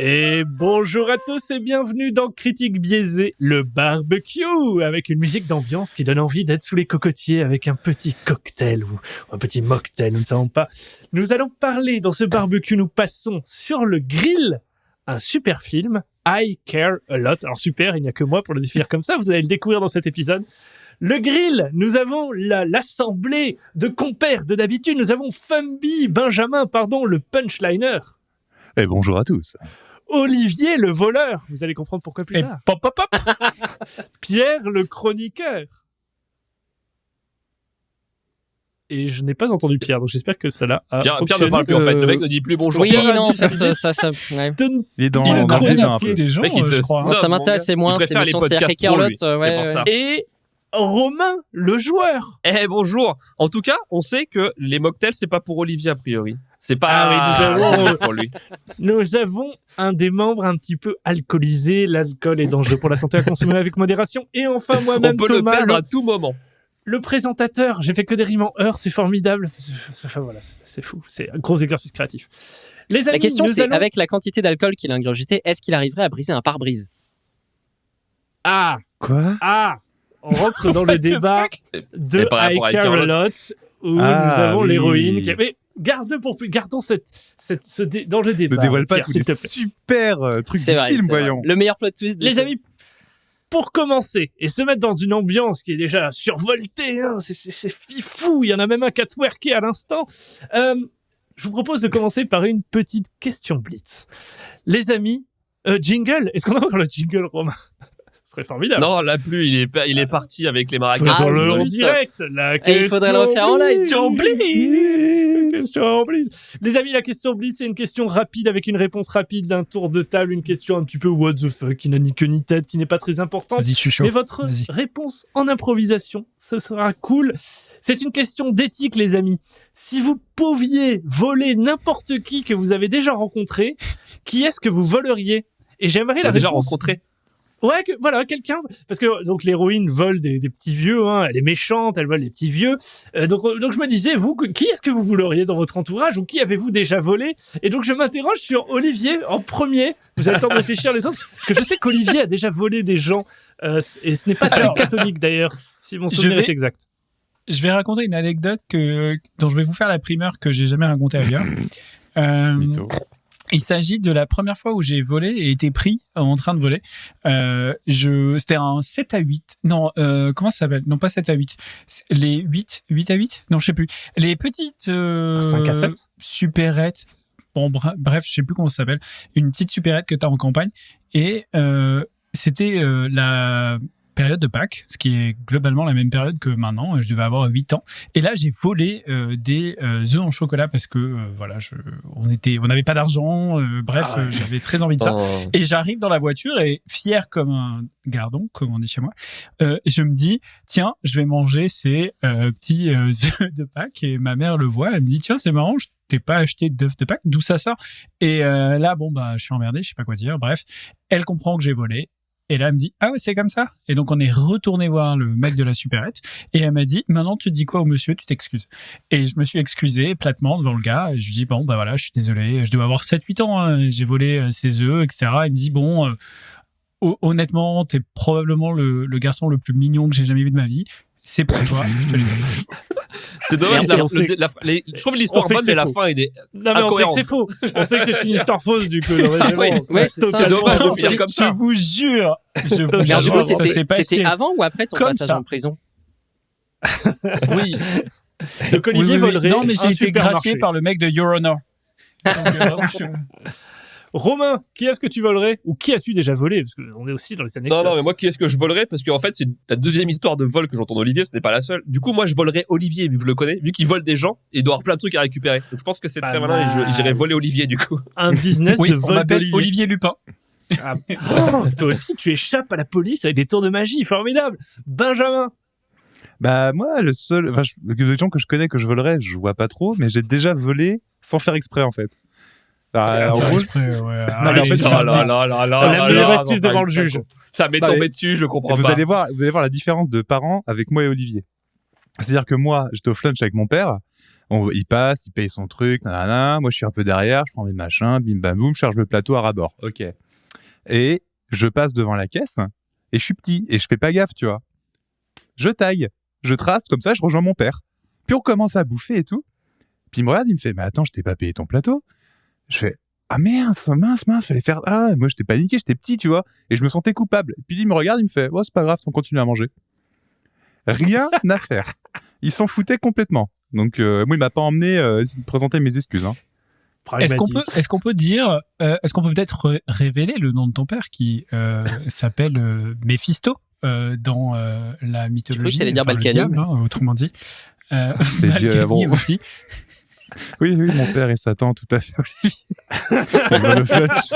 Et bonjour à tous et bienvenue dans Critique Biaisée, le barbecue, avec une musique d'ambiance qui donne envie d'être sous les cocotiers avec un petit cocktail ou un petit mocktail, nous ne savons pas. Nous allons parler dans ce barbecue, nous passons sur le grill, un super film, I Care A Lot. Alors super, il n'y a que moi pour le définir comme ça, vous allez le découvrir dans cet épisode. Le grill, nous avons l'assemblée de compères de d'habitude, nous avons Benjamin, le punchliner. Et bonjour à tous. Olivier le voleur, vous allez comprendre pourquoi plus tard. Pop, pop, pop. Pierre le chroniqueur. Et je n'ai pas entendu Pierre, donc j'espère que ça l'a. Pierre ne parle plus en fait, le mec ne dit plus bonjour. Oui, non, en fait, ça. Ouais. Il est dans un peu. Des gens, je crois. Non, ça m'intéressait moins, il préfère les podcasts pro, lui. C'est pour ça. Et Romain le joueur. Eh bonjour. En tout cas, on sait que les mocktails, c'est pas pour Olivier a priori. C'est pas pour lui. Nous avons un des membres un petit peu alcoolisé. L'alcool est dangereux pour la santé, à consommer avec modération. Et enfin, moi-même, on peut Thomas, le perdre à tout moment. Le présentateur. J'ai fait que des rimes en heure, c'est formidable. Enfin, voilà, c'est fou. C'est un gros exercice créatif. Les amis, la question, c'est avec la quantité d'alcool qu'il a ingurgité, est-ce qu'il arriverait à briser un pare-brise? Ah. Quoi? Ah. On rentre dans le débat de I Care A Lot, où nous avons l'héroïne qui avait... Gardons dans le débat. Ne dévoile pas Pierre, tous les super trucs du film, voyons. Le meilleur plot twist. Les amis, pour commencer, et se mettre dans une ambiance qui est déjà survoltée, hein, c'est fifou, il y en a même un qui a twerké à l'instant, je vous propose de commencer par une petite question blitz. Les amis, jingle, est-ce qu'on a encore le jingle, Romain? Ce serait formidable. Non, là plus, il est parti avec les maracas. Faisons-le en direct. Il faudrait le refaire en live. Question blitz. Les amis, la question blitz, c'est une question rapide avec une réponse rapide d'un tour de table, une question un petit peu what the fuck, qui n'a ni queue ni tête, qui n'est pas très importante. Vas-y, je suis chaud. Mais votre réponse en improvisation, ce sera cool. C'est une question d'éthique, les amis. Si vous pouviez voler n'importe qui que vous avez déjà rencontré, qui est-ce que vous voleriez? Et j'aimerais la réponse. Déjà rencontré. Ouais, voilà, quelqu'un, parce que donc l'héroïne vole des petits vieux, hein, elle est méchante, elle vole des petits vieux. Donc je me disais, vous, qui est-ce que vous vouleriez dans votre entourage ou qui avez-vous déjà volé? Et donc je m'interroge sur Olivier en premier. Vous avez le temps de réfléchir les autres, parce que je sais qu'Olivier a déjà volé des gens et ce n'est pas très catholique d'ailleurs, si mon souvenir est exact. Je vais raconter une anecdote dont je vais vous faire la primeur que j'ai jamais racontée ailleurs. Il s'agit de la première fois où j'ai volé et été pris en train de voler. C'était un 7 à 8. Non, comment ça s'appelle? Non, pas 7 à 8. Les 8 à 8? Non, je sais plus. Les petites 5 à 7 supérettes. Bon, bref, je sais plus comment ça s'appelle. Une petite supérette que tu as en campagne. Et c'était la période de Pâques, ce qui est globalement la même période que maintenant. Je devais avoir 8 ans. Et là, j'ai volé des œufs en chocolat parce que voilà, on n'avait pas d'argent. J'avais très envie de ça. Et j'arrive dans la voiture et fier comme un gardon, comme on dit chez moi, je me dis, tiens, je vais manger ces petits œufs de Pâques. Et ma mère le voit, elle me dit, tiens, c'est marrant, je t'ai pas acheté d'œufs de Pâques, d'où ça sort? Et là, je suis emmerdé, je sais pas quoi dire. Bref, elle comprend que j'ai volé. Et là, elle me dit, ah ouais, c'est comme ça? Et donc, on est retourné voir le mec de la supérette. Et elle m'a dit, maintenant, tu dis quoi au monsieur? Tu t'excuses. Et je me suis excusé platement devant le gars. Et je lui dis, bon, voilà, je suis désolé. Je devais avoir 7-8 ans. Hein. J'ai volé ses œufs, etc. Il me dit, bon, honnêtement, t'es probablement le garçon le plus mignon que j'ai jamais vu de ma vie. C'est pour toi. Je te les offre. C'est dommage. Je trouve l'histoire bonne, mais la fin est non, mais on sait que c'est faux. On sait que c'est une histoire fausse, du coup. Oui, c'est ça. Dommage de finir comme ça. Je vous jure. Mais du coup, c'était avant ou après ton passage en prison? Oui. Donc Olivier volerait. Non, mais j'ai été gracié par le mec de Your Honor. Romain, qui est-ce que tu volerais? Ou qui as-tu déjà volé? Parce qu'on est aussi dans les anecdotes. Non, mais moi, qui est-ce que je volerais? Parce qu'en fait, c'est la deuxième histoire de vol que j'entends d'Olivier, ce n'est pas la seule. Du coup, moi, je volerais Olivier, vu que je le connais, vu qu'il vole des gens, et il doit avoir plein de trucs à récupérer. Donc, je pense que c'est très malin, et j'irais voler Olivier, du coup. Un business de vol d'Olivier. Olivier Lupin. Toi aussi, tu échappes à la police avec des tours de magie, formidable. Benjamin. Bah, moi, les gens que je connais que je volerais, je vois pas trop, mais j'ai déjà volé sans faire exprès, en fait. La meilleure excuse devant le juge. Ça m'est Bah, tombé dessus, je comprends vous pas. allez voir la différence de parents avec moi et Olivier. C'est-à-dire que moi, j'étais au lunch avec mon père. Il passe, il paye son truc, nanana. Moi, je suis un peu derrière, je prends mes machins, bim bam boum, je charge le plateau à ras-bord. Ok. Et je passe devant la caisse et je suis petit et je fais pas gaffe, tu vois. Je taille, je trace comme ça, je rejoins mon père. Puis on commence à bouffer et tout. Puis il me regarde, il me fait mais attends, je t'ai pas payé ton plateau. Je fais ah mince, fallait faire moi j'étais paniqué, j'étais petit, tu vois, et je me sentais coupable. Puis il me regarde, il me fait c'est pas grave, on continue à manger. Rien à faire. Il s'en foutait complètement. Donc moi il m'a pas emmené présenter mes excuses. Hein. Est-ce qu'on peut dire, est-ce qu'on peut peut-être révéler le nom de ton père qui s'appelle Méphisto dans la mythologie. Je t'allais dire le Balkany. diable, autrement dit. C'est Dieu, Balkany bon. aussi. Oui, mon père et Satan, tout à fait, Olivier. Le flash.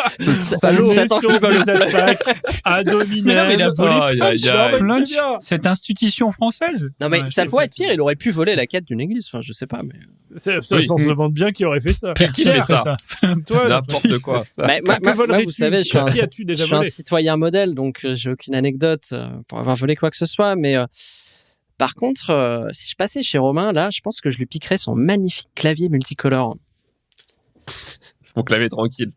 Salaud, Satan qui vole des attaques à dominer. Mais non, mais il a volé Aïe, aïe, aïe. Flunch, cette institution française. Non mais Ouais, ça c'est pourrait être facile. pire, il aurait pu voler la quête d'une église, enfin je sais pas mais... Ça Oui. se demande bien qui aurait fait ça. Qui fait Fait ça Toi, N'importe quoi. Bah, moi, que volerais-tu vous savez, je suis un, Qui as-tu je déjà suis un volé citoyen modèle, donc j'ai aucune anecdote pour avoir volé quoi que ce soit, mais par contre, si je passais chez Romain, là, je pense que je lui piquerais son magnifique clavier multicolore. Mon clavier tranquille.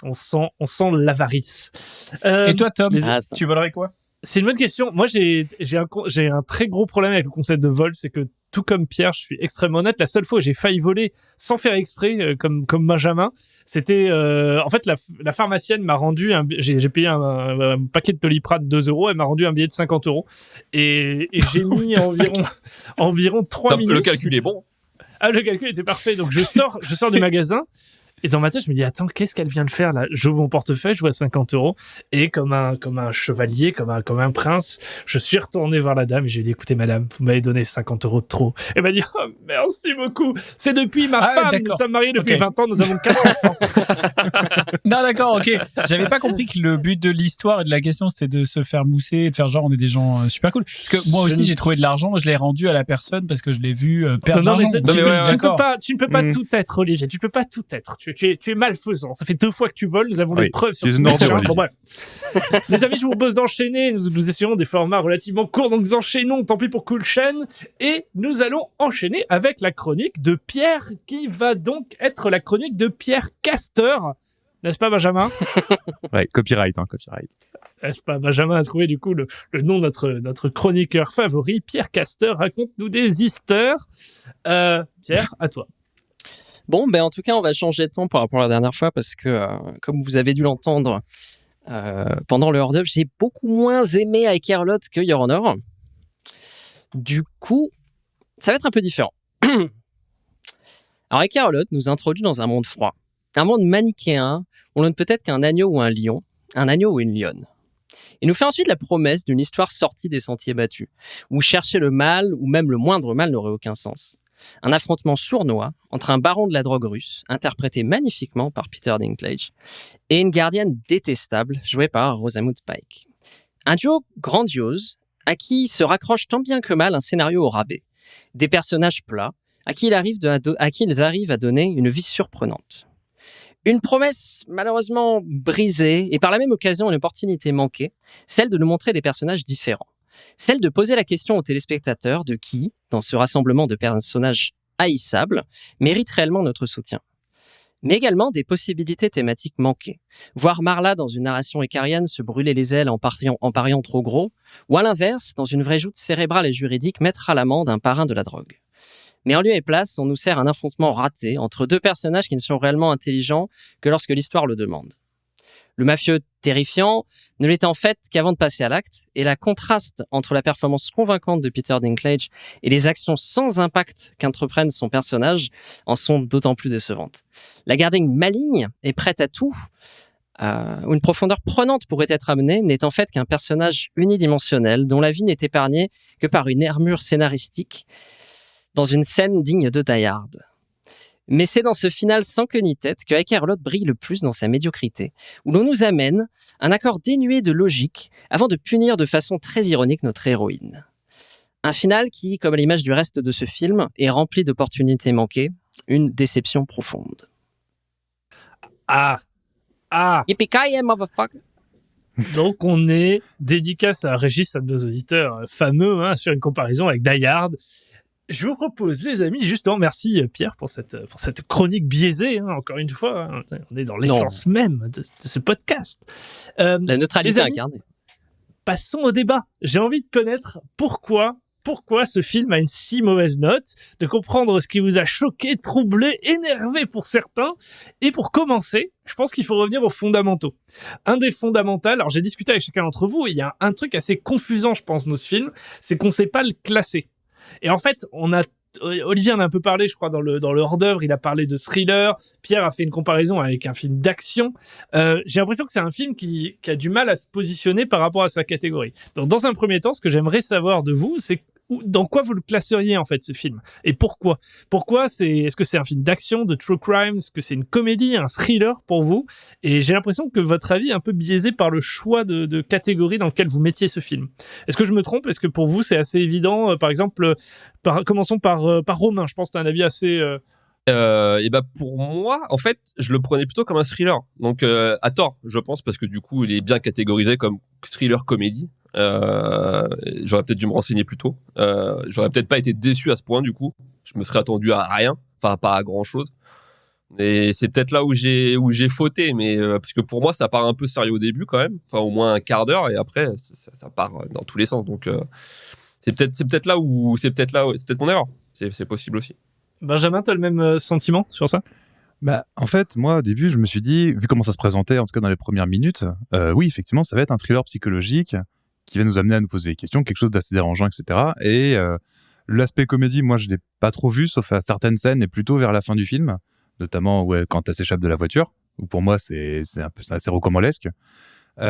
On sent l'avarice. Et toi, Tom, Ah, ça. tu volerais quoi? C'est une bonne question. Moi, j'ai un très gros problème avec le concept de vol, c'est que tout comme Pierre, je suis extrêmement honnête. La seule fois où j'ai failli voler sans faire exprès, comme Benjamin, c'était en fait la pharmacienne m'a rendu j'ai payé un paquet de Doliprane 2 €. Elle m'a rendu un billet de 50 € et j'ai mis environ 3 Non, minutes. le calcul est bon. Ah, le calcul était parfait. Donc je sors du magasin. Et dans ma tête, je me dis, attends, qu'est-ce qu'elle vient de faire là? J'ouvre mon portefeuille, je vois 50 € et comme un chevalier, comme un prince, je suis retourné voir la dame et j'ai dit, écoutez madame, vous m'avez donné 50 € de trop. Elle m'a dit, oh, merci beaucoup. C'est depuis ma femme, nous d'accord. sommes mariés depuis Ok. 20 ans, nous avons 4 enfants. Non, d'accord, ok. J'avais pas compris que le but de l'histoire et de la question, c'était de se faire mousser et de faire genre, on est des gens super cool. Parce que moi aussi, j'ai trouvé de l'argent, je l'ai rendu à la personne parce que je l'ai vu perdre de Non, mais l'argent. tu ne D'accord. peux pas Mm. tout être, Olivier. Tu peux pas tout être. Tu es malfaisant. Ça fait 2 fois que tu voles. Nous avons Oui, les preuves sur tu es tout une ordure, machin. Bon, Olivier. bref. Les amis, je vous propose d'enchaîner. Nous essayons des formats relativement courts. Donc, nous enchaînons. Tant pis pour Cool Chain. Et nous allons enchaîner avec la chronique de Pierre, qui va donc être la chronique de Pierre Castor. N'est-ce pas, Benjamin? Ouais, copyright. N'est-ce pas, Benjamin a trouvé du coup le nom de notre chroniqueur favori, Pierre Castor. Raconte-nous des histoires. Pierre, à toi. Bon, ben en tout cas, on va changer de ton par rapport à la dernière fois parce que, comme vous avez dû l'entendre pendant le hors-d'œuvre, j'ai beaucoup moins aimé avec Airlot que Your Honor. Du coup, ça va être un peu différent. Alors, Airlot nous introduit dans un monde froid, un monde manichéen où l'on ne peut être qu'un agneau ou un lion, un agneau ou une lionne. Il nous fait ensuite la promesse d'une histoire sortie des sentiers battus, où chercher le mal ou même le moindre mal n'aurait aucun sens. Un affrontement sournois entre un baron de la drogue russe, interprété magnifiquement par Peter Dinklage, et une gardienne détestable, jouée par Rosamund Pike. Un duo grandiose, à qui se raccroche tant bien que mal un scénario au rabais. Des personnages plats, à qui ils arrivent à donner une vie surprenante. Une promesse malheureusement brisée, et par la même occasion une opportunité manquée, celle de nous montrer des personnages différents. Celle de poser la question aux téléspectateurs de qui, dans ce rassemblement de personnages haïssables, mérite réellement notre soutien. Mais également des possibilités thématiques manquées. Voir Marla dans une narration écarienne se brûler les ailes en pariant trop gros, ou à l'inverse, dans une vraie joute cérébrale et juridique, mettre à l'amende un parrain de la drogue. Mais en lieu et place, on nous sert un affrontement raté entre deux personnages qui ne sont réellement intelligents que lorsque l'histoire le demande. Le mafieux terrifiant ne l'est en fait qu'avant de passer à l'acte, et la contraste entre la performance convaincante de Peter Dinklage et les actions sans impact qu'entreprennent son personnage en sont d'autant plus décevantes. La gardienne maligne est prête à tout, où une profondeur prenante pourrait être amenée, n'est en fait qu'un personnage unidimensionnel dont la vie n'est épargnée que par une armure scénaristique dans une scène digne de Die Hard. Mais c'est dans ce final sans queue ni tête que Akerlot brille le plus dans sa médiocrité, où l'on nous amène un accord dénué de logique avant de punir de façon très ironique notre héroïne. Un final qui, comme à l'image du reste de ce film, est rempli d'opportunités manquées, une déception profonde. Ah, Yippee-ki-yay, motherfucker! Donc on est dédicace à Régis, un de nos auditeurs fameux, sur une comparaison avec Die Hard. Je vous propose, les amis, justement, merci Pierre pour cette chronique biaisée, encore une fois. On est dans l'essence même de ce podcast. La neutralité les amis, incarnée. Passons au débat. J'ai envie de connaître pourquoi ce film a une si mauvaise note, de comprendre ce qui vous a choqué, troublé, énervé pour certains. Et pour commencer, je pense qu'il faut revenir aux fondamentaux. Un des fondamentaux, alors j'ai discuté avec chacun d'entre vous, et il y a un truc assez confusant, je pense, dans ce film, c'est qu'on sait pas le classer. Et en fait, Olivier en a un peu parlé, je crois, dans le hors-d'œuvre, il a parlé de thriller, Pierre a fait une comparaison avec un film d'action. J'ai l'impression que c'est un film qui a du mal à se positionner par rapport à sa catégorie. Donc, dans un premier temps, ce que j'aimerais savoir de vous, c'est dans quoi vous le classeriez, en fait, ce film? Et pourquoi? Est-ce que c'est un film d'action, de true crime? Est-ce que c'est une comédie, un thriller pour vous? Et j'ai l'impression que votre avis est un peu biaisé par le choix de catégorie dans lequel vous mettiez ce film. Est-ce que je me trompe? Est-ce que pour vous, c'est assez évident? Par exemple, commençons par Romain. Je pense que tu as un avis assez... Et bah pour moi, en fait, je le prenais plutôt comme un thriller. Donc à tort, je pense, parce que du coup, il est bien catégorisé comme thriller comédie. J'aurais peut-être dû me renseigner plus tôt. J'aurais peut-être pas été déçu à ce point du coup. Je me serais attendu à rien, enfin pas à grand chose. Et c'est peut-être là où j'ai fauté, mais parce que pour moi, ça part un peu sérieux au début quand même, enfin au moins un quart d'heure, et après ça part dans tous les sens. Donc c'est peut-être là où c'est peut-être mon erreur. C'est possible aussi. Benjamin, t'as le même sentiment sur ça? Bah, en fait, moi, au début, je me suis dit, vu comment ça se présentait, en tout cas dans les premières minutes, oui, effectivement, ça va être un thriller psychologique qui va nous amener à nous poser des questions, quelque chose d'assez dérangeant, etc. Et l'aspect comédie, moi, je l'ai pas trop vu, sauf à certaines scènes, et plutôt vers la fin du film, notamment quand elle s'échappe de la voiture, où pour moi, c'est assez rocambolesque. Mais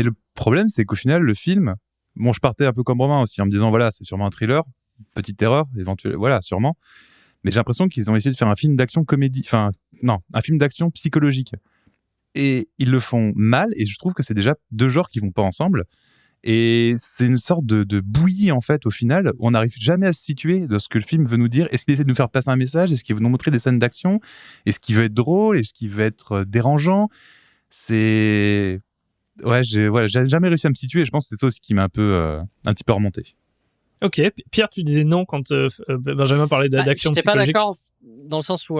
le problème, c'est qu'au final, le film, bon, je partais un peu comme Romain aussi, en me disant, voilà, c'est sûrement un thriller, petite erreur, éventuellement, voilà, sûrement. Mais j'ai l'impression qu'ils ont essayé de faire un film d'action comédie, enfin, non, un film d'action psychologique. Et ils le font mal, et je trouve que c'est déjà deux genres qui vont pas ensemble. Et c'est une sorte de bouillie, en fait, au final, où on n'arrive jamais à se situer de ce que le film veut nous dire. Est-ce qu'il essaie de nous faire passer un message? Est-ce qu'il veut nous montrer des scènes d'action? Est-ce qu'il veut être drôle? Est-ce qu'il veut être dérangeant? Ouais, j'ai jamais réussi à me situer, et je pense que c'est ça aussi qui m'a un petit peu remonté. Ok, Pierre, tu disais non quand Benjamin parlait d'action psychologique. J'étais pas d'accord dans le sens où,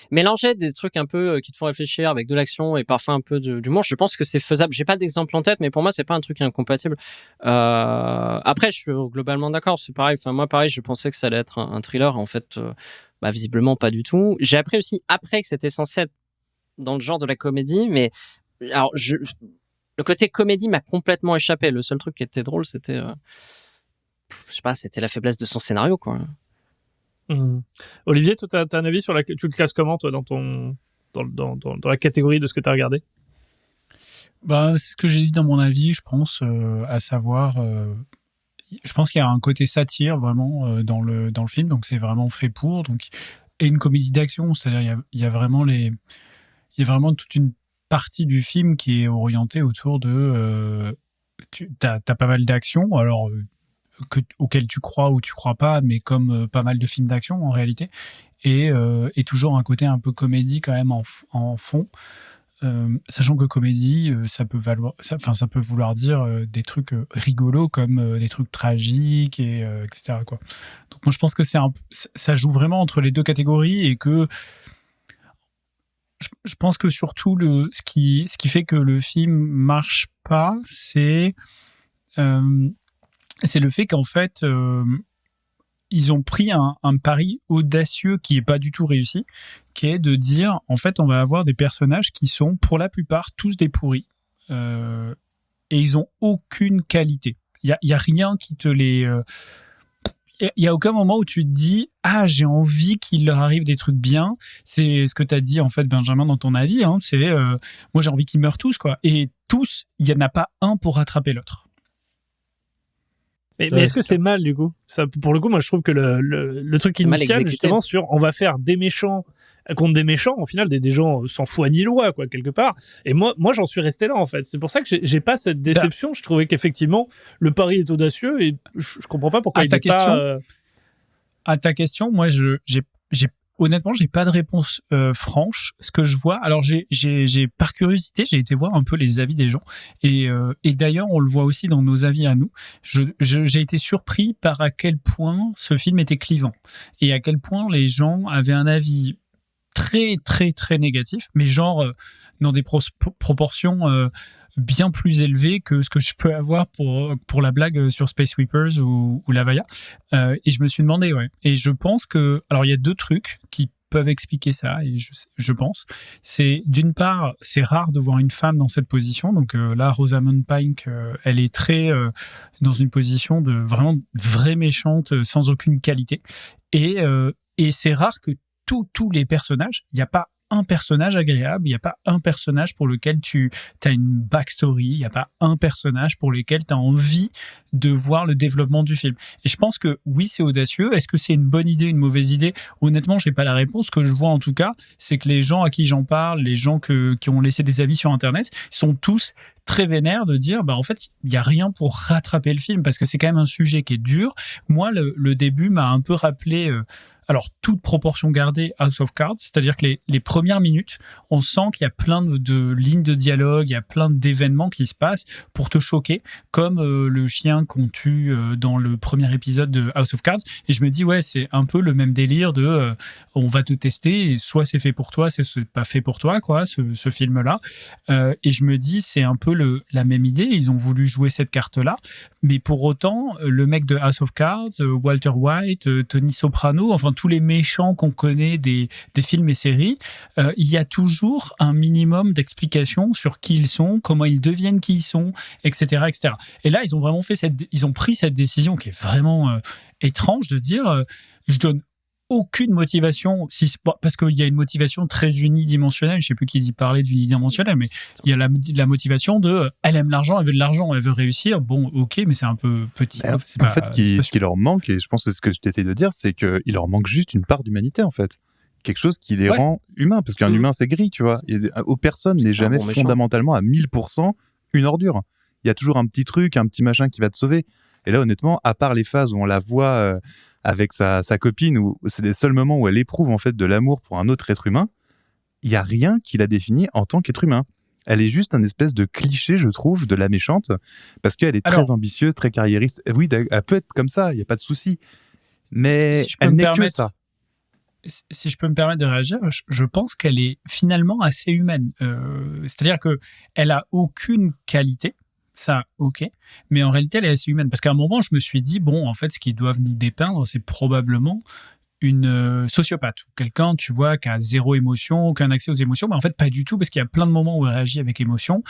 mélanger des trucs un peu qui te font réfléchir avec de l'action et parfois un peu d'humour. Je pense que c'est faisable. J'ai pas d'exemple en tête, mais pour moi, c'est pas un truc incompatible. Après, je suis globalement d'accord. C'est pareil. Enfin, moi, pareil, je pensais que ça allait être un thriller. En fait, visiblement pas du tout. J'ai appris aussi après que c'était censé être dans le genre de la comédie, mais alors le côté comédie m'a complètement échappé. Le seul truc qui était drôle, c'était, je sais pas, c'était la faiblesse de son scénario, quoi. Olivier, toi, t'as un avis sur tu le classes comment, toi, dans la catégorie de ce que t'as regardé? Bah, c'est ce que j'ai dit dans mon avis, je pense, à savoir, je pense qu'il y a un côté satire vraiment dans le film, donc c'est vraiment fait pour, donc, et une comédie d'action, c'est-à-dire il y a vraiment toute une partie du film qui est orientée autour de t'as pas mal d'actions, alors auquel tu crois ou tu crois pas, mais comme pas mal de films d'action en réalité, et toujours un côté un peu comédie quand même en fond, sachant que comédie ça peut vouloir dire des trucs rigolos comme des trucs tragiques et etc., quoi. Donc moi je pense que ça joue vraiment entre les deux catégories, et que je pense que surtout ce qui fait que le film marche pas, c'est le fait qu'en fait ils ont pris un pari audacieux qui est pas du tout réussi, qui est de dire en fait on va avoir des personnages qui sont pour la plupart tous des pourris, et ils ont aucune qualité. Il y a rien qui te les il y a aucun moment où tu te dis j'ai envie qu'il leur arrive des trucs bien. C'est ce que tu as dit en fait, Benjamin, dans ton avis, hein. C'est moi j'ai envie qu'ils meurent tous, quoi, et tous, il y en a pas un pour rattraper l'autre. Mais est-ce que c'est mal, du coup? Ça, pour le coup, moi je trouve que le truc initial, justement, sur on va faire des méchants contre des méchants, au final des gens sans foi ni loi, quoi, quelque part. Et moi j'en suis resté là, en fait. C'est pour ça que j'ai pas cette déception. Je trouvais qu'effectivement le pari est audacieux, et je comprends pas pourquoi il n'est pas... À ta question, moi j'ai honnêtement, j'ai pas de réponse franche. Ce que je vois, alors j'ai par curiosité, j'ai été voir un peu les avis des gens et d'ailleurs on le voit aussi dans nos avis à nous. J'ai été surpris par à quel point ce film était clivant et à quel point les gens avaient un avis très très très négatif, mais genre dans des proportions bien plus élevées que ce que je peux avoir pour la blague sur Space Sweepers ou La Vaya. Et je me suis demandé, ouais. Et je pense que, alors il y a deux trucs qui peuvent expliquer ça, et je pense. C'est, d'une part, c'est rare de voir une femme dans cette position. Donc là, Rosamund Pike, elle est très dans une position de vraiment vraie méchante, sans aucune qualité. Et c'est rare que tous les personnages, il n'y a pas un personnage agréable, il n'y a pas un personnage pour lequel tu as une backstory, il n'y a pas un personnage pour lequel tu as envie de voir le développement du film. Et je pense que oui, c'est audacieux. Est-ce que c'est une bonne idée, une mauvaise idée ? Honnêtement, j'ai pas la réponse. Ce que je vois en tout cas, c'est que les gens à qui j'en parle, les gens qui ont laissé des avis sur Internet, sont tous très vénères de dire, en fait, il n'y a rien pour rattraper le film, parce que c'est quand même un sujet qui est dur. Moi, le début m'a un peu rappelé... alors, toute proportion gardée, House of Cards, c'est-à-dire que les premières minutes, on sent qu'il y a plein de lignes de dialogue, il y a plein d'événements qui se passent pour te choquer, comme le chien qu'on tue dans le premier épisode de House of Cards. Et je me dis, ouais, c'est un peu le même délire de on va te tester, et soit c'est fait pour toi, c'est pas fait pour toi, quoi, ce film-là. Et je me dis, c'est un peu la même idée. Ils ont voulu jouer cette carte-là, mais pour autant, le mec de House of Cards, Walter White, Tony Soprano, enfin tous les méchants qu'on connaît des films et séries, il y a toujours un minimum d'explications sur qui ils sont, comment ils deviennent qui ils sont, etc., etc. Et là, ils ont vraiment ils ont pris cette décision qui est vraiment étrange de dire, je donne aucune motivation, parce qu'il y a une motivation très unidimensionnelle. Je sais plus qui parlait d'unidimensionnelle, mais il y a la motivation de, elle aime l'argent, elle veut de l'argent, elle veut réussir. Bon, ok, mais c'est un peu petit. En fait, ce qui leur manque, et je pense que c'est ce que je t'essaie de dire, c'est qu'il leur manque juste une part d'humanité, en fait. Quelque chose qui les rend humains, parce qu'un humain, c'est gris, tu vois. Personne n'est jamais fondamentalement à 1000% une ordure. Il y a toujours un petit truc, un petit machin qui va te sauver. Et là, honnêtement, à part les phases où on la voit avec sa copine, où c'est les seuls moments où elle éprouve en fait de l'amour pour un autre être humain, il y a rien qui la définit en tant qu'être humain. Elle est juste un espèce de cliché, je trouve, de la méchante, parce qu'elle est très ambitieuse, très carriériste. Oui, elle peut être comme ça, il n'y a pas de souci. Mais elle n'est que ça. Si je peux me permettre de réagir, je pense qu'elle est finalement assez humaine. C'est-à-dire qu'elle a aucune qualité. Ça, ok. Mais en réalité, elle est assez humaine. Parce qu'à un moment, je me suis dit, bon, en fait, ce qu'ils doivent nous dépeindre, c'est probablement une sociopathe. Quelqu'un, tu vois, qui a zéro émotion, aucun accès aux émotions. Mais en fait, pas du tout, parce qu'il y a plein de moments où elle réagit avec émotion.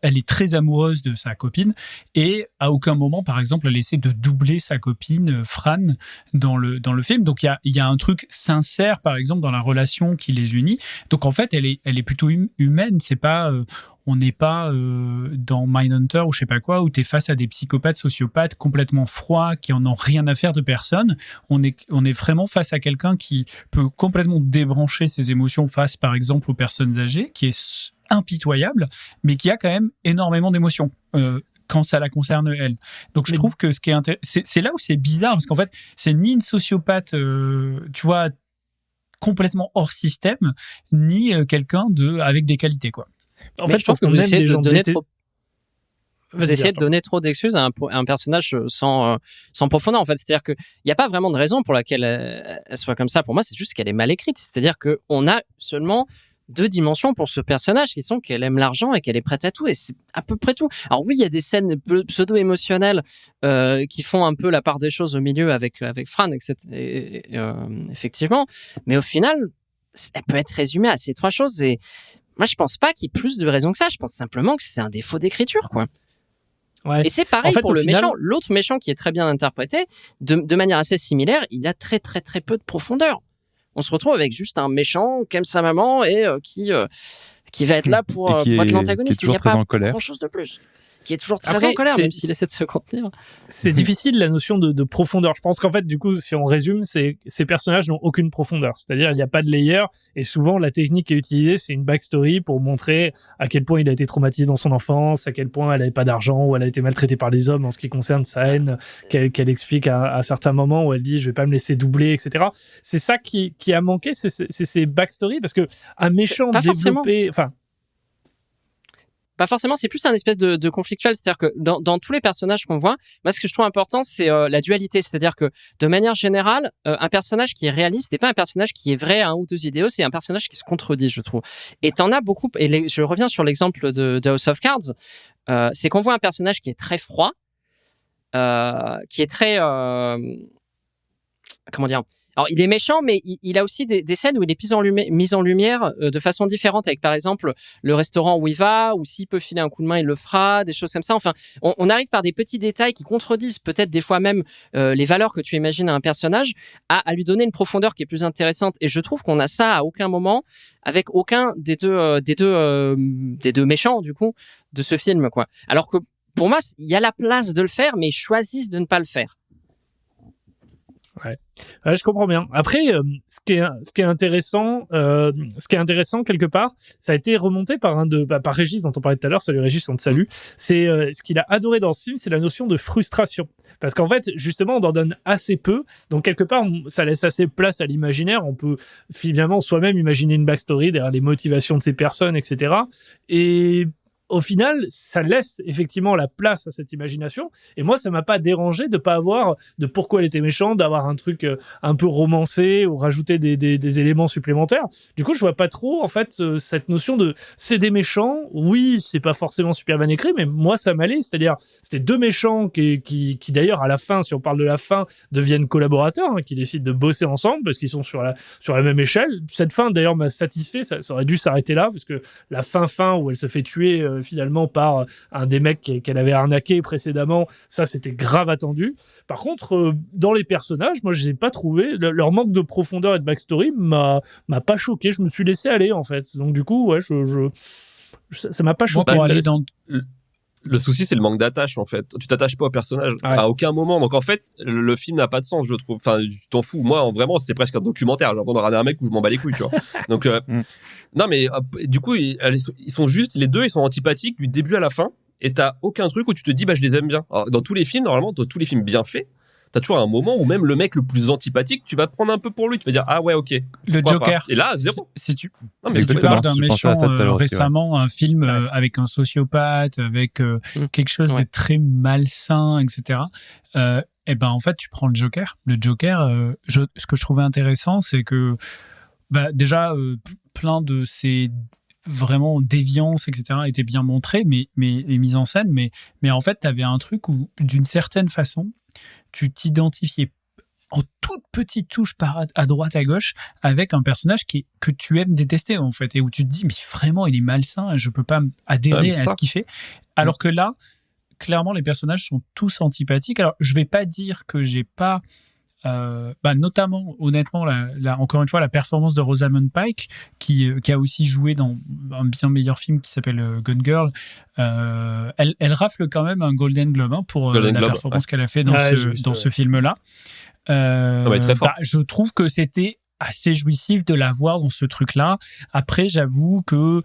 Elle est très amoureuse de sa copine. Et à aucun moment, par exemple, elle essaie de doubler sa copine, Fran, dans le film. Donc, il y a un truc sincère, par exemple, dans la relation qui les unit. Donc, en fait, elle est plutôt humaine. C'est pas... on n'est pas dans Mindhunter ou je sais pas quoi, où tu es face à des psychopathes, sociopathes complètement froids, qui en ont rien à faire de personne. On est vraiment face à quelqu'un qui peut complètement débrancher ses émotions face, par exemple, aux personnes âgées, qui est impitoyable, mais qui a quand même énormément d'émotions. Quand ça la concerne elle. Donc je trouve que ce qui est c'est là où c'est bizarre, parce qu'en fait, c'est ni une sociopathe, tu vois, complètement hors système, ni quelqu'un avec des qualités, quoi. En fait, je pense que même des gens vous essayez de donner trop d'excuses à un personnage sans profondeur, en fait. C'est-à-dire qu'il n'y a pas vraiment de raison pour laquelle elle soit comme ça. Pour moi, c'est juste qu'elle est mal écrite. C'est-à-dire qu'on a seulement 2 dimensions pour ce personnage, qui sont qu'elle aime l'argent et qu'elle est prête à tout. Et c'est à peu près tout. Alors oui, il y a des scènes pseudo-émotionnelles qui font un peu la part des choses au milieu avec Fran, etc. Effectivement. Mais au final, elle peut être résumée à ces 3 choses. Et moi, je pense pas qu'il y ait plus de raisons que ça. Je pense simplement que c'est un défaut d'écriture, quoi. Ouais. Et c'est pareil pour le final... méchant. L'autre méchant qui est très bien interprété, de manière assez similaire, il a très très très peu de profondeur. On se retrouve avec juste un méchant qui aime sa maman et qui va être là pour être l'antagoniste. Il n'y a pas grand-chose de plus. qui est toujours très Après, en colère, c'est- même s'il essaie de se contenir. C'est difficile la notion de profondeur. Je pense qu'en fait, du coup, si on résume, c'est ces personnages n'ont aucune profondeur. C'est-à-dire, il n'y a pas de layer et souvent la technique qui est utilisée, c'est une backstory pour montrer à quel point il a été traumatisé dans son enfance, à quel point elle n'avait pas d'argent ou elle a été maltraitée par les hommes en ce qui concerne sa haine, qu'elle explique à certains moments où elle dit je vais pas me laisser doubler, etc. C'est ça qui a manqué, c'est ces backstories parce que un méchant pas forcément. développé, enfin. Pas forcément, c'est plus un espèce de conflictuel. C'est-à-dire que dans tous les personnages qu'on voit, moi, ce que je trouve important, c'est la dualité. C'est-à-dire que, de manière générale, un personnage qui est réaliste n'est pas un personnage qui est vrai à un ou deux idéaux, c'est un personnage qui se contredit, je trouve. Et t'en as beaucoup, et je reviens sur l'exemple de House of Cards, c'est qu'on voit un personnage qui est très froid, qui est très... comment dire? Alors, il est méchant, mais il a aussi des scènes où il est mis en lumière de façon différente, avec par exemple le restaurant où il va, ou s'il peut filer un coup de main, il le fera, des choses comme ça. Enfin, on arrive par des petits détails qui contredisent peut-être des fois même les valeurs que tu imagines à un personnage, à lui donner une profondeur qui est plus intéressante. Et je trouve qu'on a ça à aucun moment avec aucun des deux méchants du coup de ce film, quoi. Alors que pour moi, il y a la place de le faire, mais ils choisissent de ne pas le faire. Ouais, je comprends bien. Après, ce qui est intéressant quelque part, ça a été remonté par par Régis dont on parlait tout à l'heure. Salut Régis, on te salue. C'est ce qu'il a adoré dans ce film, c'est la notion de frustration. Parce qu'en fait, justement, on en donne assez peu. Donc quelque part, ça laisse assez place à l'imaginaire. On peut finalement soi-même imaginer une backstory derrière les motivations de ces personnes, etc. Et au final, ça laisse effectivement la place à cette imagination. Et moi, ça m'a pas dérangé de pas avoir de pourquoi elle était méchante, d'avoir un truc un peu romancé ou rajouter des éléments supplémentaires. Du coup, je vois pas trop, en fait, cette notion de c'est des méchants. Oui, c'est pas forcément super bien écrit, mais moi, ça m'allait. C'est-à-dire, c'était deux méchants qui d'ailleurs, à la fin, si on parle de la fin, deviennent collaborateurs, hein, qui décident de bosser ensemble parce qu'ils sont sur la même échelle. Cette fin, d'ailleurs, m'a satisfait. Ça aurait dû s'arrêter là parce que la fin où elle se fait tuer finalement par un des mecs qu'elle avait arnaqué précédemment, ça c'était grave attendu. Par contre, dans les personnages, moi je les ai pas trouvés, leur manque de profondeur et de backstory m'a pas choqué, je me suis laissé aller en fait. Donc du coup, ouais, ça m'a pas choqué. Moi, pour aller dans... Le souci, c'est le manque d'attache, en fait. Tu t'attaches pas au personnage à aucun moment. Donc, en fait, le film n'a pas de sens, je trouve. Enfin, tu t'en fous. Moi, vraiment, c'était presque un documentaire. J'ai l'impression de regarder un mec où je m'en bats les couilles, tu vois. Donc, non, mais du coup, ils sont juste, les deux, ils sont antipathiques du début à la fin. Et t'as aucun truc où tu te dis, bah, je les aime bien. Alors, dans tous les films, normalement, dans tous les films bien faits, t'as toujours un moment où même le mec le plus antipathique, tu vas te prendre un peu pour lui. Tu vas dire, ah ouais, ok. Le Joker. Pas. Et là, zéro. Si tu exactement. parles d'un Je pensais méchant à ça tout à l'heure aussi, récemment, un film avec un sociopathe, avec quelque chose de très malsain, etc. Et ben en fait, tu prends le Joker. Le Joker, ce que je trouvais intéressant, c'est que déjà plein de ces vraiment déviances, etc., étaient bien montrées, mais mises en scène. Mais en fait, tu avais un truc où, d'une certaine façon, tu t'identifiais en toute petite touche à droite, à gauche, avec un personnage que tu aimes détester, en fait, et où tu te dis, mais vraiment, il est malsain, et je peux pas adhérer à ce qu'il fait. Alors que là, clairement, les personnages sont tous antipathiques. Alors, je vais pas dire que j'ai pas... notamment, honnêtement, encore une fois, la performance de Rosamund Pike, qui a aussi joué dans un bien meilleur film qui s'appelle Gone Girl. Elle rafle quand même un Golden Globe pour la performance qu'elle a fait dans ce film-là. Très fort. Je trouve que c'était assez jouissif de la voir dans ce truc-là. Après, j'avoue que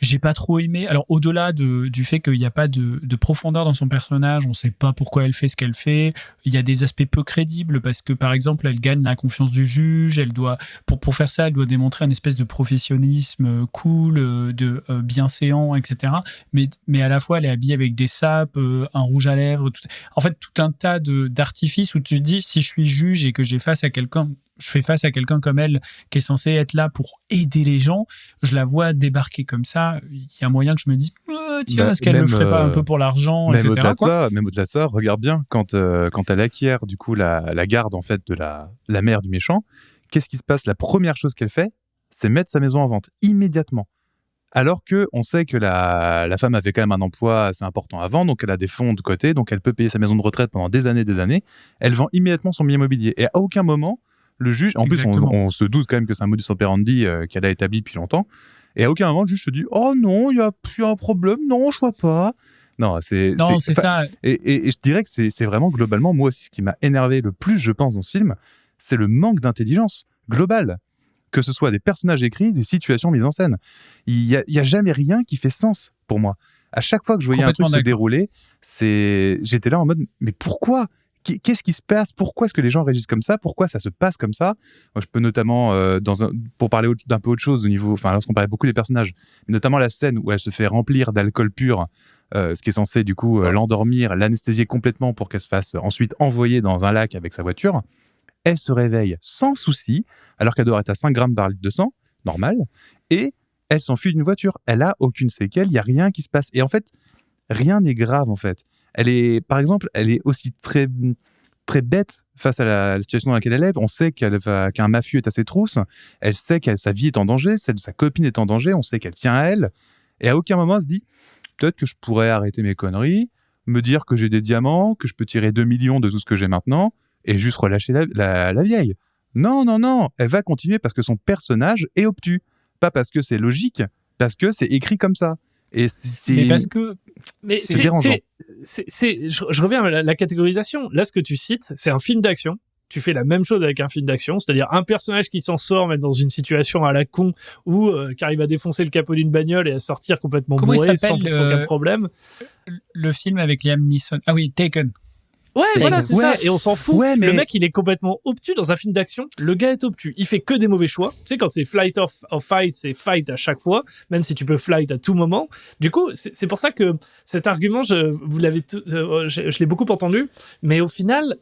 j'ai pas trop aimé. Alors, au-delà du fait qu'il n'y a pas de profondeur dans son personnage, on sait pas pourquoi elle fait ce qu'elle fait. Il y a des aspects peu crédibles parce que, par exemple, elle gagne la confiance du juge. Elle doit, pour faire ça, elle doit démontrer une espèce de professionnalisme cool, bienséant, etc. Mais à la fois, elle est habillée avec des sapes, un rouge à lèvres. En fait, tout un tas d'artifices où tu te dis, si je suis juge et que je fais face à quelqu'un comme elle qui est censé être là pour aider les gens, je la vois débarquer comme ça, il y a moyen que je me dise tiens, est-ce qu'elle ne le ferait pas un peu pour l'argent, même etc. Même au-delà de ça, regarde bien, quand elle acquiert du coup la garde en fait de la mère du méchant, qu'est-ce qui se passe? La première chose qu'elle fait, c'est mettre sa maison en vente immédiatement. Alors que on sait que la femme avait quand même un emploi assez important avant, donc elle a des fonds de côté, donc elle peut payer sa maison de retraite pendant des années. Elle vend immédiatement son bien immobilier. Et à aucun moment, le juge, en plus on se doute quand même que c'est un modus operandi qu'elle a établi depuis longtemps, et à aucun moment le juge se dit « Oh non, il y a plus un problème, non, je vois pas ». Non, c'est ça. Et je dirais que c'est vraiment globalement, moi aussi, ce qui m'a énervé le plus, je pense, dans ce film, c'est le manque d'intelligence globale. Que ce soit des personnages écrits, des situations mises en scène. Il y a jamais rien qui fait sens pour moi. À chaque fois que je voyais un truc se dérouler, j'étais là en mode, mais pourquoi ? Qu'est-ce qui se passe ? Pourquoi est-ce que les gens réagissent comme ça ? Pourquoi ça se passe comme ça ? Moi, je peux notamment, pour parler d'un peu autre chose, lorsqu'on parlait beaucoup des personnages, notamment la scène où elle se fait remplir d'alcool pur, ce qui est censé du coup l'endormir, l'anesthésier complètement pour qu'elle se fasse ensuite envoyer dans un lac avec sa voiture. Elle se réveille sans souci, alors qu'elle doit être à 5 grammes par litre de sang, normal, et elle s'enfuit d'une voiture. Elle a aucune séquelle, il n'y a rien qui se passe. Et en fait, rien n'est grave, en fait. Par exemple, elle est aussi très, très bête face à la situation dans laquelle elle est. On sait qu'un mafieux est à ses trousses. Elle sait que sa vie est en danger, celle de sa copine est en danger. On sait qu'elle tient à elle. Et à aucun moment, elle se dit, peut-être que je pourrais arrêter mes conneries, me dire que j'ai des diamants, que je peux tirer 2 millions de tout ce que j'ai maintenant, et juste relâcher la vieille. Non. Elle va continuer parce que son personnage est obtus. Pas parce que c'est logique, parce que c'est écrit comme ça. Et mais parce que c'est dérangeant. Je reviens à la catégorisation. Là, ce que tu cites, c'est un film d'action. Tu fais la même chose avec un film d'action, c'est-à-dire un personnage qui s'en sort, mais dans une situation à la con, ou qui arrive à défoncer le capot d'une bagnole et à sortir complètement bourré sans aucun problème. Le film avec Liam Neeson. Ah oui, Taken. Ouais, voilà, c'est ça. Et on s'en fout. Ouais, mais... Le mec, il est complètement obtus dans un film d'action. Le gars est obtus. Il fait que des mauvais choix. Tu sais, quand c'est flight or fight, c'est fight à chaque fois, même si tu peux flight à tout moment. Du coup, c'est pour ça que cet argument, je l'ai beaucoup entendu. Mais au final,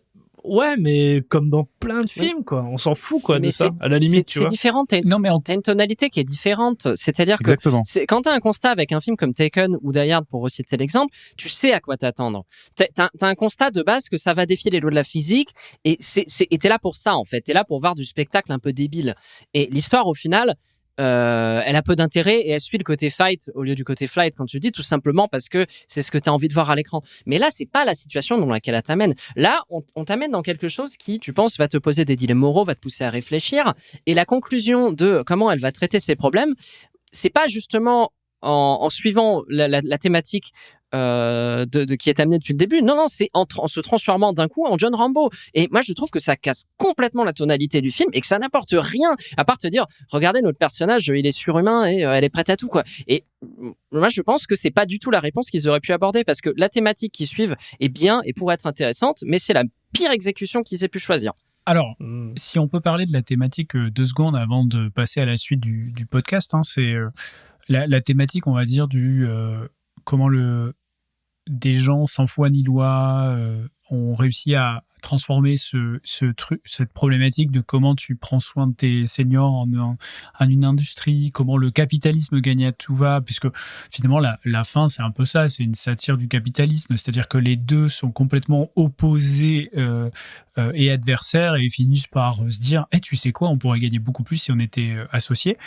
ouais, mais comme dans plein de films, quoi. On s'en fout, quoi, de ça. À la limite, tu vois. C'est différent. T'as une tonalité qui est différente. C'est-à-dire que quand t'as un constat avec un film comme Taken ou Die Hard, pour reciter l'exemple, tu sais à quoi t'attendre. T'as un constat de base que ça va défier les lois de la physique et t'es là pour ça, en fait. T'es là pour voir du spectacle un peu débile. Et l'histoire, au final, elle a peu d'intérêt et elle suit le côté fight au lieu du côté flight, quand tu dis, tout simplement parce que c'est ce que tu as envie de voir à l'écran. Mais là, c'est pas la situation dans laquelle elle t'amène. Là, on t'amène dans quelque chose qui, tu penses, va te poser des dilemmes moraux, va te pousser à réfléchir. Et la conclusion de comment elle va traiter ces problèmes, c'est pas justement en suivant la thématique qui est amenée depuis le début. Non, c'est en se transformant d'un coup en John Rambo. Et moi, je trouve que ça casse complètement la tonalité du film et que ça n'apporte rien à part te dire, regardez, notre personnage, il est surhumain et elle est prête à tout, quoi. Et moi, je pense que c'est pas du tout la réponse qu'ils auraient pu aborder parce que la thématique qu'ils suivent est bien et pourrait être intéressante, mais c'est la pire exécution qu'ils aient pu choisir. Alors, si on peut parler de la thématique 2 secondes avant de passer à la suite du podcast, c'est la thématique, on va dire, du comment des gens sans foi ni loi ont réussi à transformer cette problématique de comment tu prends soin de tes seniors en une industrie, comment le capitalisme gagne à tout va, puisque finalement la fin c'est un peu ça, c'est une satire du capitalisme, c'est-à-dire que les deux sont complètement opposés et adversaires et finissent par se dire tu sais quoi, on pourrait gagner beaucoup plus si on était associés.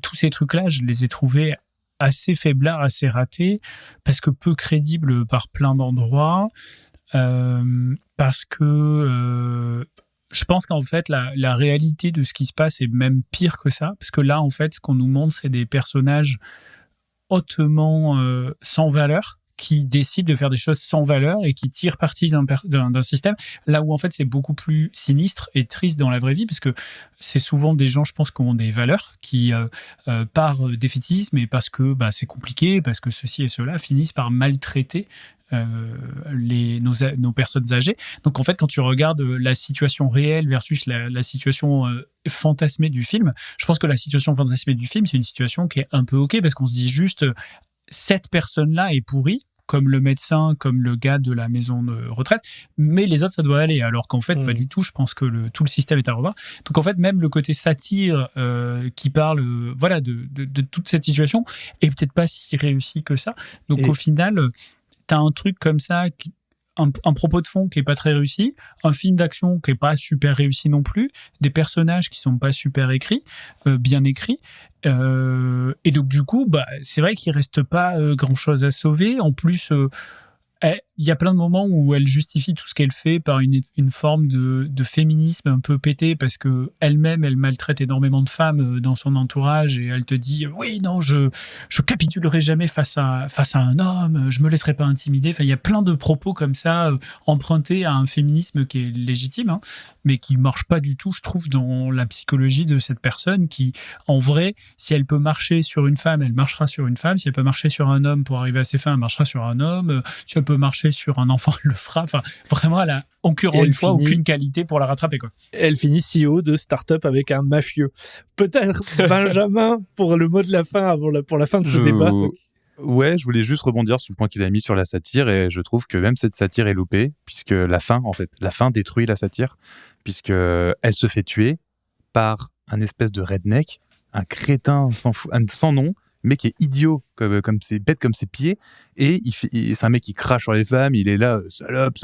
Tous ces trucs-là, je les ai trouvés assez faiblards, assez ratés, parce que peu crédibles par plein d'endroits, parce que je pense qu'en fait, la réalité de ce qui se passe est même pire que ça, parce que là, en fait, ce qu'on nous montre, c'est des personnages hautement sans valeur, qui décident de faire des choses sans valeur et qui tirent parti d'un système, là où en fait c'est beaucoup plus sinistre et triste dans la vraie vie, parce que c'est souvent des gens, je pense, qui ont des valeurs, qui par défaitisme et parce que c'est compliqué, parce que ceci et cela, finissent par maltraiter nos personnes âgées. Donc en fait, quand tu regardes la situation réelle versus la situation fantasmée du film, je pense que la situation fantasmée du film, c'est une situation qui est un peu ok, parce qu'on se dit juste cette personne-là est pourrie, comme le médecin, comme le gars de la maison de retraite, mais les autres, ça doit aller. Alors qu'en fait, pas du tout. Je pense que tout le système est à revoir. Donc en fait, même le côté satire qui parle de toute cette situation est peut-être pas si réussi que ça. Donc au final, t'as un truc comme ça, un propos de fond qui est pas très réussi, un film d'action qui est pas super réussi non plus, des personnages qui sont pas super bien écrits, et donc du coup, c'est vrai qu'il reste pas grand chose à sauver. En plus, il y a plein de moments où elle justifie tout ce qu'elle fait par une forme de féminisme un peu pété parce que elle-même, elle maltraite énormément de femmes dans son entourage et elle te dit oui, non, je capitulerai jamais face à un homme, je me laisserai pas intimider. Enfin, il y a plein de propos comme ça empruntés à un féminisme qui est légitime, hein, mais qui marche pas du tout, je trouve, dans la psychologie de cette personne qui, en vrai, si elle peut marcher sur une femme, elle marchera sur une femme. Si elle peut marcher sur un homme pour arriver à ses fins, elle marchera sur un homme. Si elle peut marcher sur un enfant, elle le fera. Enfin, vraiment, elle a encore une fois aucune qualité pour la rattraper, quoi. Elle finit CEO de start-up avec un mafieux. Peut-être, Benjamin, pour le mot de la fin, pour la fin de ce débat. Ouais, je voulais juste rebondir sur le point qu'il a mis sur la satire et je trouve que même cette satire est loupée puisque la fin détruit la satire puisque elle se fait tuer par un espèce de redneck, un crétin sans nom, mais qui est idiot comme c'est bête comme ses pieds et c'est un mec qui crache sur les femmes, il est là salope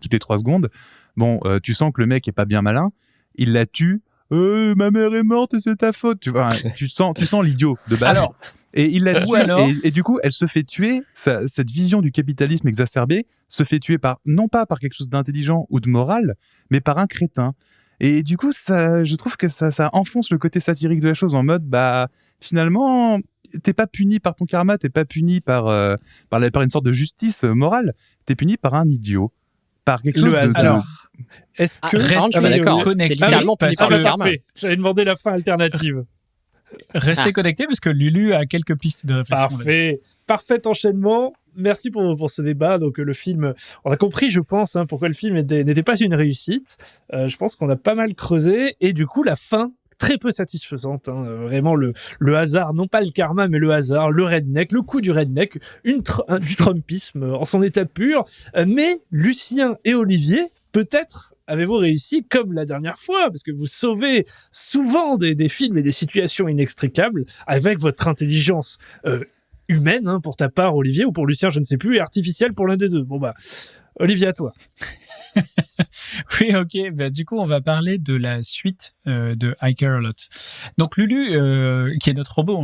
toutes les 3 secondes. Bon, tu sens que le mec est pas bien malin, il la tue. Ma mère est morte et c'est ta faute. Tu vois, tu sens l'idiot de base. Alors, et il la tue. Et du coup, elle se fait tuer. Cette vision du capitalisme exacerbé se fait tuer non pas par quelque chose d'intelligent ou de moral, mais par un crétin. Et du coup, je trouve que ça enfonce le côté satirique de la chose en mode, finalement, t'es pas puni par ton karma, t'es pas puni par une sorte de justice morale, t'es puni par un idiot. Par quelque chose de... Alors, est-ce que... je suis d'accord, c'est littéralement puni par le karma. J'avais demandé la fin alternative. Restez connectés parce que Lulu a quelques pistes de réflexion. Parfait enchaînement. Merci pour ce débat. Donc le film, on a compris, je pense, pourquoi le film n'était pas une réussite. Je pense qu'on a pas mal creusé et du coup la fin très peu satisfaisante. Vraiment le hasard, non pas le karma, mais le hasard, le redneck, le coup du redneck, du trumpisme en son état pur. Mais Lucien et Olivier, peut-être avez-vous réussi comme la dernière fois, parce que vous sauvez souvent des films et des situations inextricables avec votre intelligence humaine, pour ta part, Olivier, ou pour Lucien, je ne sais plus, et artificielle pour l'un des deux. Bon Olivier, à toi. Oui, ok. Du coup, on va parler de la suite de I Care A Lot. Donc, Lulu, qui est notre robot,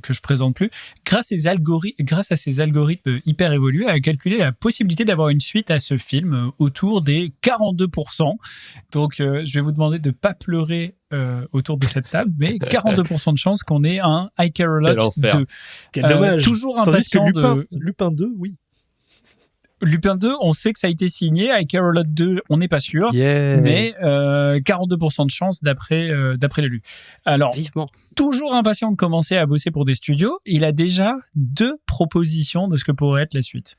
que je présente plus, grâce à ses algorithmes hyper évolués, a calculé la possibilité d'avoir une suite à ce film autour des 42%. Donc, je vais vous demander de pas pleurer autour de cette table, mais 42% de chance qu'on ait un I Care A Lot 2. Quel dommage. Toujours impatient Lupin 2, oui. Lupin 2, on sait que ça a été signé. I Care A Lot 2, on n'est pas sûr. Yeah. Mais 42% de chance d'après Lulu. Alors, vivement. Toujours impatient de commencer à bosser pour des studios, il a déjà 2 propositions de ce que pourrait être la suite.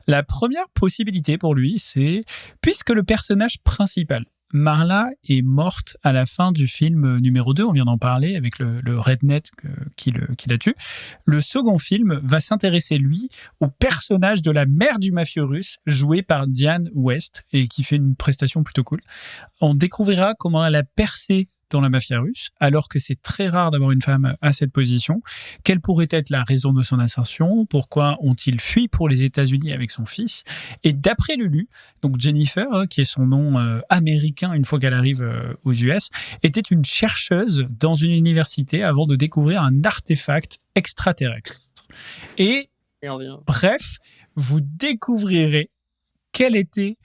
La première possibilité pour lui, c'est, puisque le personnage principal, Marla, est morte à la fin du film numéro 2, on vient d'en parler avec le redneck qui la tue. Le second film va s'intéresser, lui, au personnage de la mère du mafieux russe, joué par Diane West, et qui fait une prestation plutôt cool. On découvrira comment elle a percé dans la mafia russe, alors que c'est très rare d'avoir une femme à cette position. Quelle pourrait être la raison de son ascension? Pourquoi ont-ils fui pour les États-Unis avec son fils? Et d'après Lulu, donc Jennifer, qui est son nom américain une fois qu'elle arrive aux US, était une chercheuse dans une université avant de découvrir un artefact extraterrestre. Et bref, vous découvrirez quel était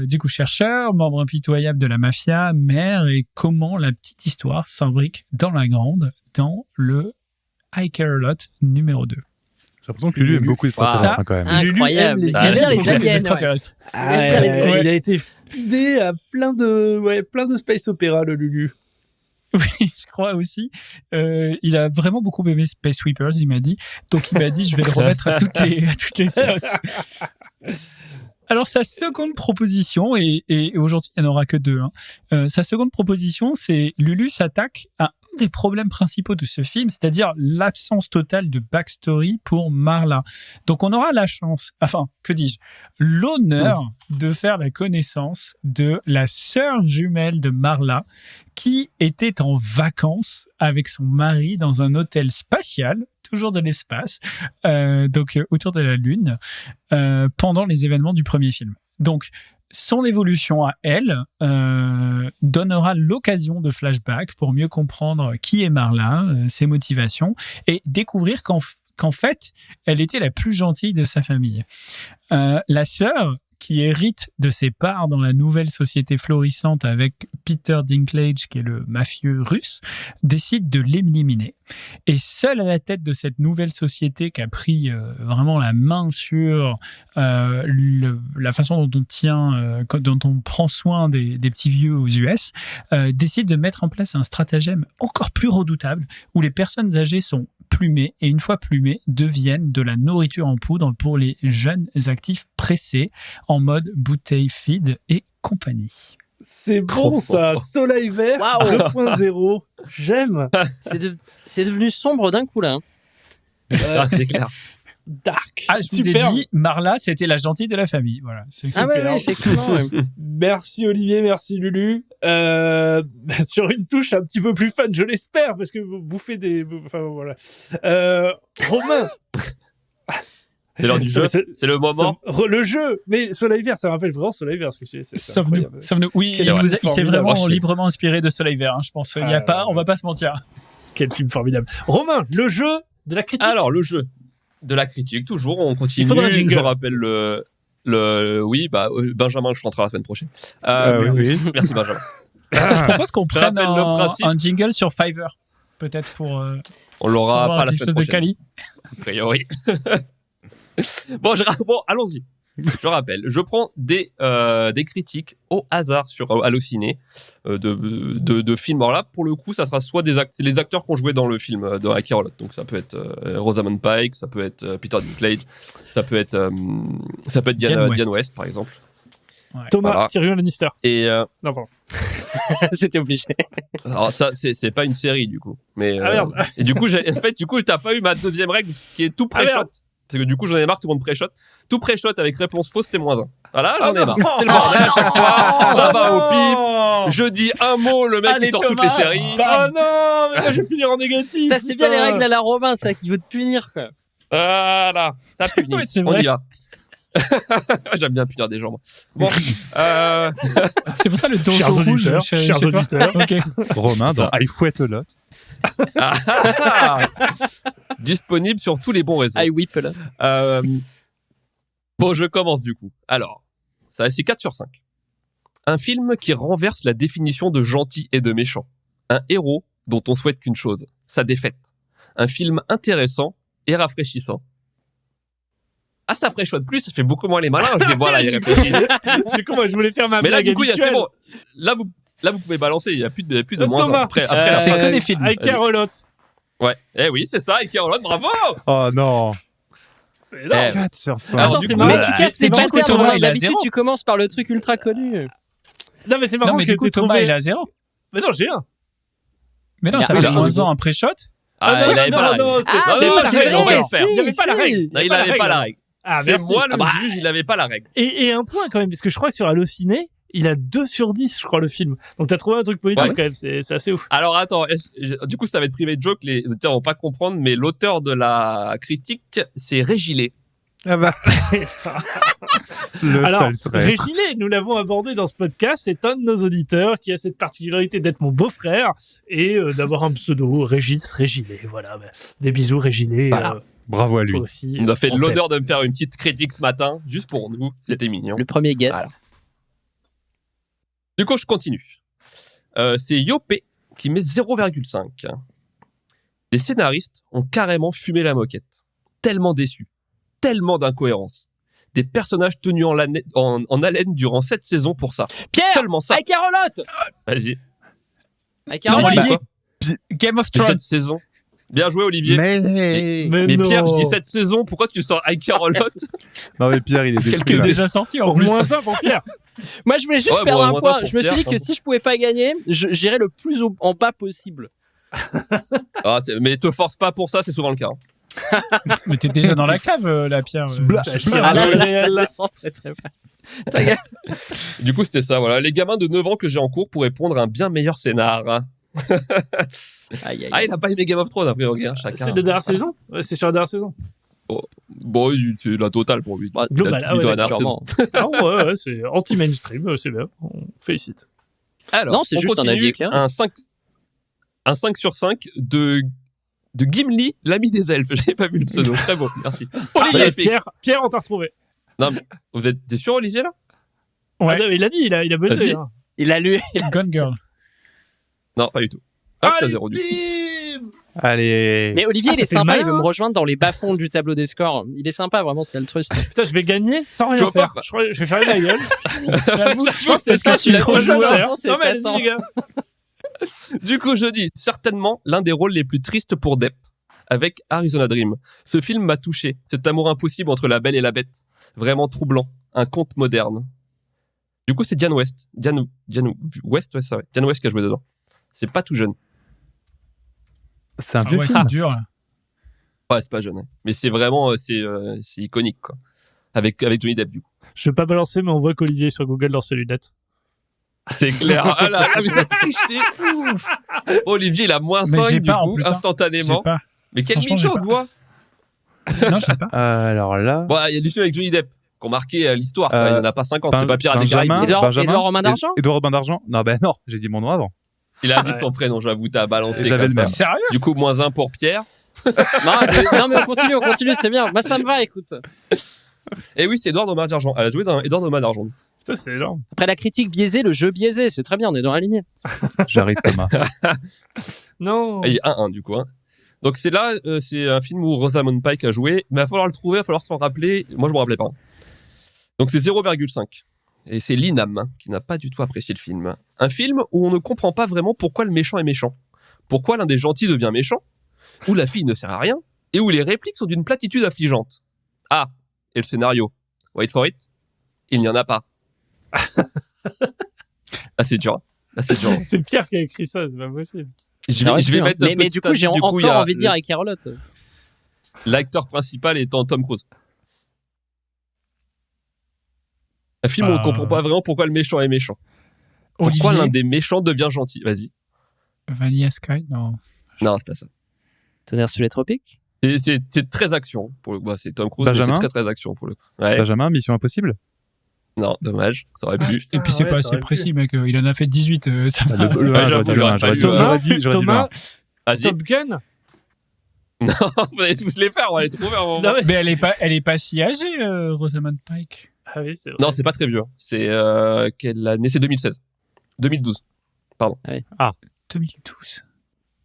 du coup chercheur, membre impitoyable de la mafia, mère, et comment la petite histoire s'imbrique dans la grande, dans le I Care A Lot numéro 2. J'ai l'impression que Lulu aime beaucoup les extraterrestres quand même. Incroyable. Lulu Il aime les aliens. Il a été fidé à plein de space opéra, le Lulu. Oui, je crois aussi. Il a vraiment beaucoup aimé Space Sweepers, il m'a dit. Donc il m'a dit, je vais le remettre à toutes les sauces. Alors, sa seconde proposition, et aujourd'hui, il n'y en aura que 2. Sa seconde proposition, c'est Lulu s'attaque à un des problèmes principaux de ce film, c'est-à-dire l'absence totale de backstory pour Marla. Donc, on aura la chance, l'honneur de faire la connaissance de la sœur jumelle de Marla, qui était en vacances avec son mari dans un hôtel spatial, toujours de l'espace, donc autour de la Lune, pendant les événements du premier film. Donc, son évolution à elle donnera l'occasion de flashback pour mieux comprendre qui est Marla, ses motivations, et découvrir qu'en qu'en fait, elle était la plus gentille de sa famille. La sœur, qui hérite de ses parts dans la nouvelle société florissante avec Peter Dinklage, qui est le mafieux russe, décide de l'éliminer. Et seule à la tête de cette nouvelle société qui a pris vraiment la main sur la façon dont on tient, dont on prend soin des petits vieux aux US, décide de mettre en place un stratagème encore plus redoutable où les personnes âgées sont plumées et une fois plumées deviennent de la nourriture en poudre pour les jeunes actifs pressés en mode bouteille feed et compagnie. C'est bon ça, Soleil Vert Waouh. 2.0. J'aime. C'est devenu sombre d'un coup là. Ah, c'est clair. Dark. Ah, je vous ai Superbe. dit, Marla, c'était la gentille de la famille. Voilà. C'est Ah ouais, Super. ouais, effectivement. Ouais. Merci Olivier, merci Lulu. Sur une touche un petit peu plus fun, je l'espère, parce que vous bouffez des... Enfin voilà. Romain. C'est l'heure du jeu, c'est le moment. Le jeu. Mais Soleil Vert, ça me rappelle vraiment Soleil Vert. Ce que c'est Sauve-nous. incroyable. Sauve-nous. Oui, Quel il film s'est formidable. vraiment Merci. librement inspiré de Soleil Vert, je pense. Il y a pas, on va pas se mentir. Quel film formidable. Romain, le jeu de la critique. Alors, le jeu de la critique, toujours, on continue. Il faudra un jingle. Je rappelle oui, Benjamin, je rentre la semaine prochaine. Oui. Merci, Benjamin. Je propose qu'on prenne rappelle le principe. un jingle sur Fiverr, peut-être pour On l'aura avoir pas la quelque semaine chose de prochaine, quali. a priori. Bon, allons-y. Je rappelle, je prends des critiques au hasard sur Allociné de films. Alors là, pour le coup, ça sera soit c'est les acteurs qui ont joué dans le film de Ike Rollotte. Donc ça peut être Rosamund Pike, ça peut être Peter Dinklage, ça peut être Diane West, par exemple. Thomas, Voilà. Tyrion Lannister. Et Non, pardon. C'était obligé. alors ça, c'est pas une série du coup. Mais Ah merde. et du coup, t'as pas eu ma deuxième règle qui est tout Ah, merde. pré-shot. Parce que du coup, j'en ai marre, tout le monde pré-shot. Tout pré-shot avec réponse fausse, c'est -1. Voilà, j'en ai marre. C'est le bordel à chaque fois. Ça va au pif. Je dis un mot, le mec Allez, il sort Thomas. toutes les séries. Oh non, mais là, je vais finir en négatif. Ça, c'est bien les putain. règles à la Romain, ça, qui veut te punir, quoi. Voilà, ça punit. Ouais, c'est On vrai. y va. J'aime bien punir des gens, moi. Bon, C'est pour ça le dos Chers rouge auditeurs, chez chers toi. auditeurs. Ok. Romain dans I Fouette a lot. disponible sur tous les bons réseaux. I whip, là. Bon, je commence du coup. Alors, ça c'est 4 sur 5. Un film qui renverse la définition de gentil et de méchant. Un héros dont on souhaite qu'une chose, sa défaite. Un film intéressant et rafraîchissant. Ah, ça préchote plus, ça fait beaucoup moins les malins. Je les vois là, ils réfléchissent. Du coup, moi, je voulais faire ma Mais là, blague du coup, c'est habituelle. bon. Là, vous pouvez balancer. Il n'y a plus de moins Thomas, un. Après la c'est fin. que des films. Avec Carolotte. Ouais. Eh oui, c'est ça. Et Caroline, bravo. Oh non. C'est là. Eh, 4 sur 5. Alors, Attends, du c'est coup, marrant. Mais tu casses c'est tes marrant que patterns, Thomas, Romain. il a D'habitude, zéro. tu commences par le truc ultra connu. Non, mais c'est marrant Non, mais que du coup, t'aies Thomas, trouvé. il a 0. Mais non, j'ai un. Mais non, Il a t'avais un, moins du coup. 1 un pré-shot. Ah, il avait pas la règle. non, Non, il y avait non, pas la c'est règle. vrai, on va le encore. faire. Il n'y avait pas la règle. Non, il n'avait pas la règle. Ah, C'est merci. moi le Ah, bah, juge, il n'avait pas la règle. Et un point quand même, parce que je crois que sur Allociné, il a 2 sur 10, je crois, le film. Donc t'as trouvé un truc positif Ouais. quand même, c'est assez ouf. Alors attends, du coup ça va être privé de joke, les auditeurs vont pas comprendre, mais l'auteur de la critique, c'est Régilé. Ah bah, le Alors, seul traître. Régilé, nous l'avons abordé dans ce podcast, c'est un de nos auditeurs qui a cette particularité d'être mon beau-frère et d'avoir un pseudo, Régis Régilé. Voilà, bah, des bisous Régilé. Voilà. Bravo à lui. Toi aussi. Il nous a fait on l'honneur de me faire une petite critique ce matin, juste pour nous, c'était mignon. Le premier guest. Voilà. Du coup je continue. C'est Yopé qui met 0,5. Les scénaristes ont carrément fumé la moquette. Tellement déçus. Tellement d'incohérences. Des personnages tenus en haleine durant 7 saisons pour ça. Pierre, Seulement ça. avec Carolotte. Vas-y. Avec Non, Carolotte. Olivier. Game of Thrones. 7 saisons. Bien joué, Olivier. Mais Mais non. Pierre, je dis 7 saisons, pourquoi tu sors avec Carolotte? non mais Pierre il est détruit Qui est là. déjà sorti en Pour plus. moins ça pour Pierre. Moi, je voulais juste Ouais, perdre bon, un moins point. un pour Je me suis Pierre, dit que hein. si je pouvais pas gagner, j'irais le plus en bas possible. Ah, mais te force pas pour ça, c'est souvent le cas. hein. Mais t'es déjà dans la cave, là, Pierre. Ah, là, le là, réel, ça là. descend très très mal. Ta gueule. Du coup, c'était ça, voilà. Les gamins de 9 ans que j'ai en cours pourraient pondre un bien meilleur scénar. hein. Aïe, aïe, Ah, aïe. il a pas aimé Game of Thrones, après, regarde, chacun. C'est la dernière saison. Ouais, c'est sur la dernière saison. Bon, c'est la totale pour lui. Bah, global, Il a ah ouais, plutôt la dernière saison. Sûrement. Ah ouais, c'est anti-mainstream, c'est bien. On félicite. Alors, Non, c'est on juste un continue. avis éclairé. Un 5 sur 5 de de Gimli, l'ami des elfes. J'avais pas vu le pseudo. Très beau, merci. Olivier, Pierre, on t'a retrouvé. Non, mais t'es sûr, Olivier, là? Ah non, il a dit, il a buzzé. Vas-y. Hein. Il a lu. Gone Girl. Non, pas du tout. Hop, t'as 0 du coup. Allez. Mais Olivier, Ah, il est ça fait sympa, mal, il veut hein. me rejoindre dans les bas-fonds du tableau des scores. Il est sympa, vraiment, c'est altruiste. Putain, je vais gagner sans Tu rien vois faire. pas. Je crois que je vais faire ma gueule. J'avoue, Je pense que c'est ça, parce que tu l'as je suis trop trop joué joueur. avant, c'est Non, mais allez-y, épatant. les gars. Du coup, je dis certainement l'un des rôles les plus tristes pour Depp avec Arizona Dream. Ce film m'a touché. Cet amour impossible entre la belle et la bête. Vraiment troublant. Un conte moderne. Du coup, c'est Diane West. Diane West, ouais, ça, ouais. Diane West qui a joué dedans. C'est pas tout jeune. C'est un Ah vieux ouais, film. c'est dur là. Ouais, c'est pas jeune. Hein. Mais c'est vraiment, c'est iconique, quoi. Avec Johnny Depp, du coup. Je vais pas balancer, mais on voit qu'Olivier est sur Google dans ses lunettes. C'est clair. Ah là, mais t'as triché. Ouf. Olivier, il a moins Mais 5, j'ai du pas, en coup, plus, hein. Je instantanément. sais pas. Mais quel Franchement, mytho j'ai de pas. voix. Non, je sais pas. Alors là. Bon, il y a des films avec Johnny Depp qui ont marqué l'histoire. Quoi. Il y en a pas 50. C'est pas Pirates des Benjamin, Caraïbes. Édouard Robin d'Argent Édouard Robin d'Argent. Non, ben non, j'ai dit mon nom avant. Il a dit Ouais. son prénom, j'avoue, t'as balancé J'avais comme le ça. même. Sérieux? Du coup, moins 1 pour Pierre. non, mais on continue, c'est bien. Moi, ça me va, écoute. Et oui, c'est Edouard Domain d'Argent. Elle a joué dans Edouard Domain d'Argent. Putain, c'est énorme. Après la critique biaisée, le jeu biaisé, c'est très bien, on est dans la lignée. J'arrive, Thomas. Non. Et il y a 1-1, du coup. Hein. Donc, c'est là, c'est un film où Rosamund Pike a joué. Mais il va falloir le trouver, il va falloir s'en rappeler. Moi, je me rappelais pas. Donc, c'est 0,5. Et c'est Linam hein, qui n'a pas du tout apprécié le film. Un film où on ne comprend pas vraiment pourquoi le méchant est méchant. Pourquoi l'un des gentils devient méchant. Où la fille ne sert à rien. Et où les répliques sont d'une platitude affligeante. Ah, et le scénario. Wait for it. Il n'y en a pas. Ah, c'est dur. Ah, c'est dur. C'est Pierre qui a écrit ça, c'est pas possible. Je vais mettre un mais petit du coup, j'ai indice. encore Il y a envie de dire avec Carolotte. l'acteur principal étant Tom Cruise. Un film où on ne comprend pas vraiment pourquoi le méchant est méchant. Pourquoi Olivier, l'un des méchants devient gentil. Vas-y. Vanilla Sky, non. Non, c'est pas ça. Tonnerre sous les tropiques. C'est très action. Pour le coup. Bah, c'est Tom Cruise, mais Benjamin c'est très action pour le coup. Ouais. Benjamin, Mission Impossible. Non, dommage. Ça aurait pu. Et puis c'est ouais, pas ça assez aurait pu. précis, mec. Il en a fait 18. Ça va. Le Ouais, 1, j'avoue, j'aurais j'aurais dit pas le 1. dû, Thomas, Vas-y. Top Gun. Non, vous allez tous les faire. On va les trouver un moment. Non, mais- Mais elle est pas si âgée, Rosamund Pike. Ah oui, c'est vrai. Non, c'est pas très vieux. C'est quelle année? C'est 2016. 2012. 2012.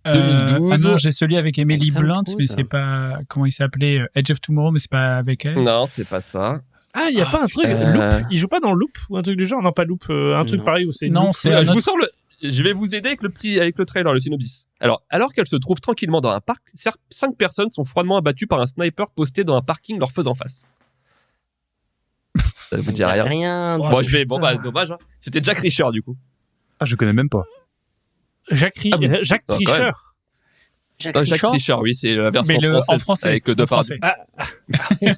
2012. Ah non, j'ai celui avec Emily Tom Blunt, Cruise. mais c'est pas. Comment il s'appelait Edge of Tomorrow, mais c'est pas avec elle. Non, c'est pas ça. Ah, il y a pas un truc Loop. Il joue pas dans Loop ou un truc du genre. Non, pas Loop. Un truc Non. pareil où c'est. Non, Loop. c'est Voilà, un je vous autre- sors le. Je vais vous aider avec le trailer, le synopsis. Alors qu'elle se trouve tranquillement dans un parc, 5 personnes sont froidement abattues par un sniper posté dans un parking leur faisant face. Ça vous dit rien. Rien. Oh, Bon, je vais. Bon, putain. bah, dommage. Hein. C'était Jack Reacher, du coup. Ah, je connais même pas. Jacques Ah, vous- Jacques Non, quand Tricher. même. Jack Reacher, oui, c'est la version Mais française. en français. Avec en Depardieu. français.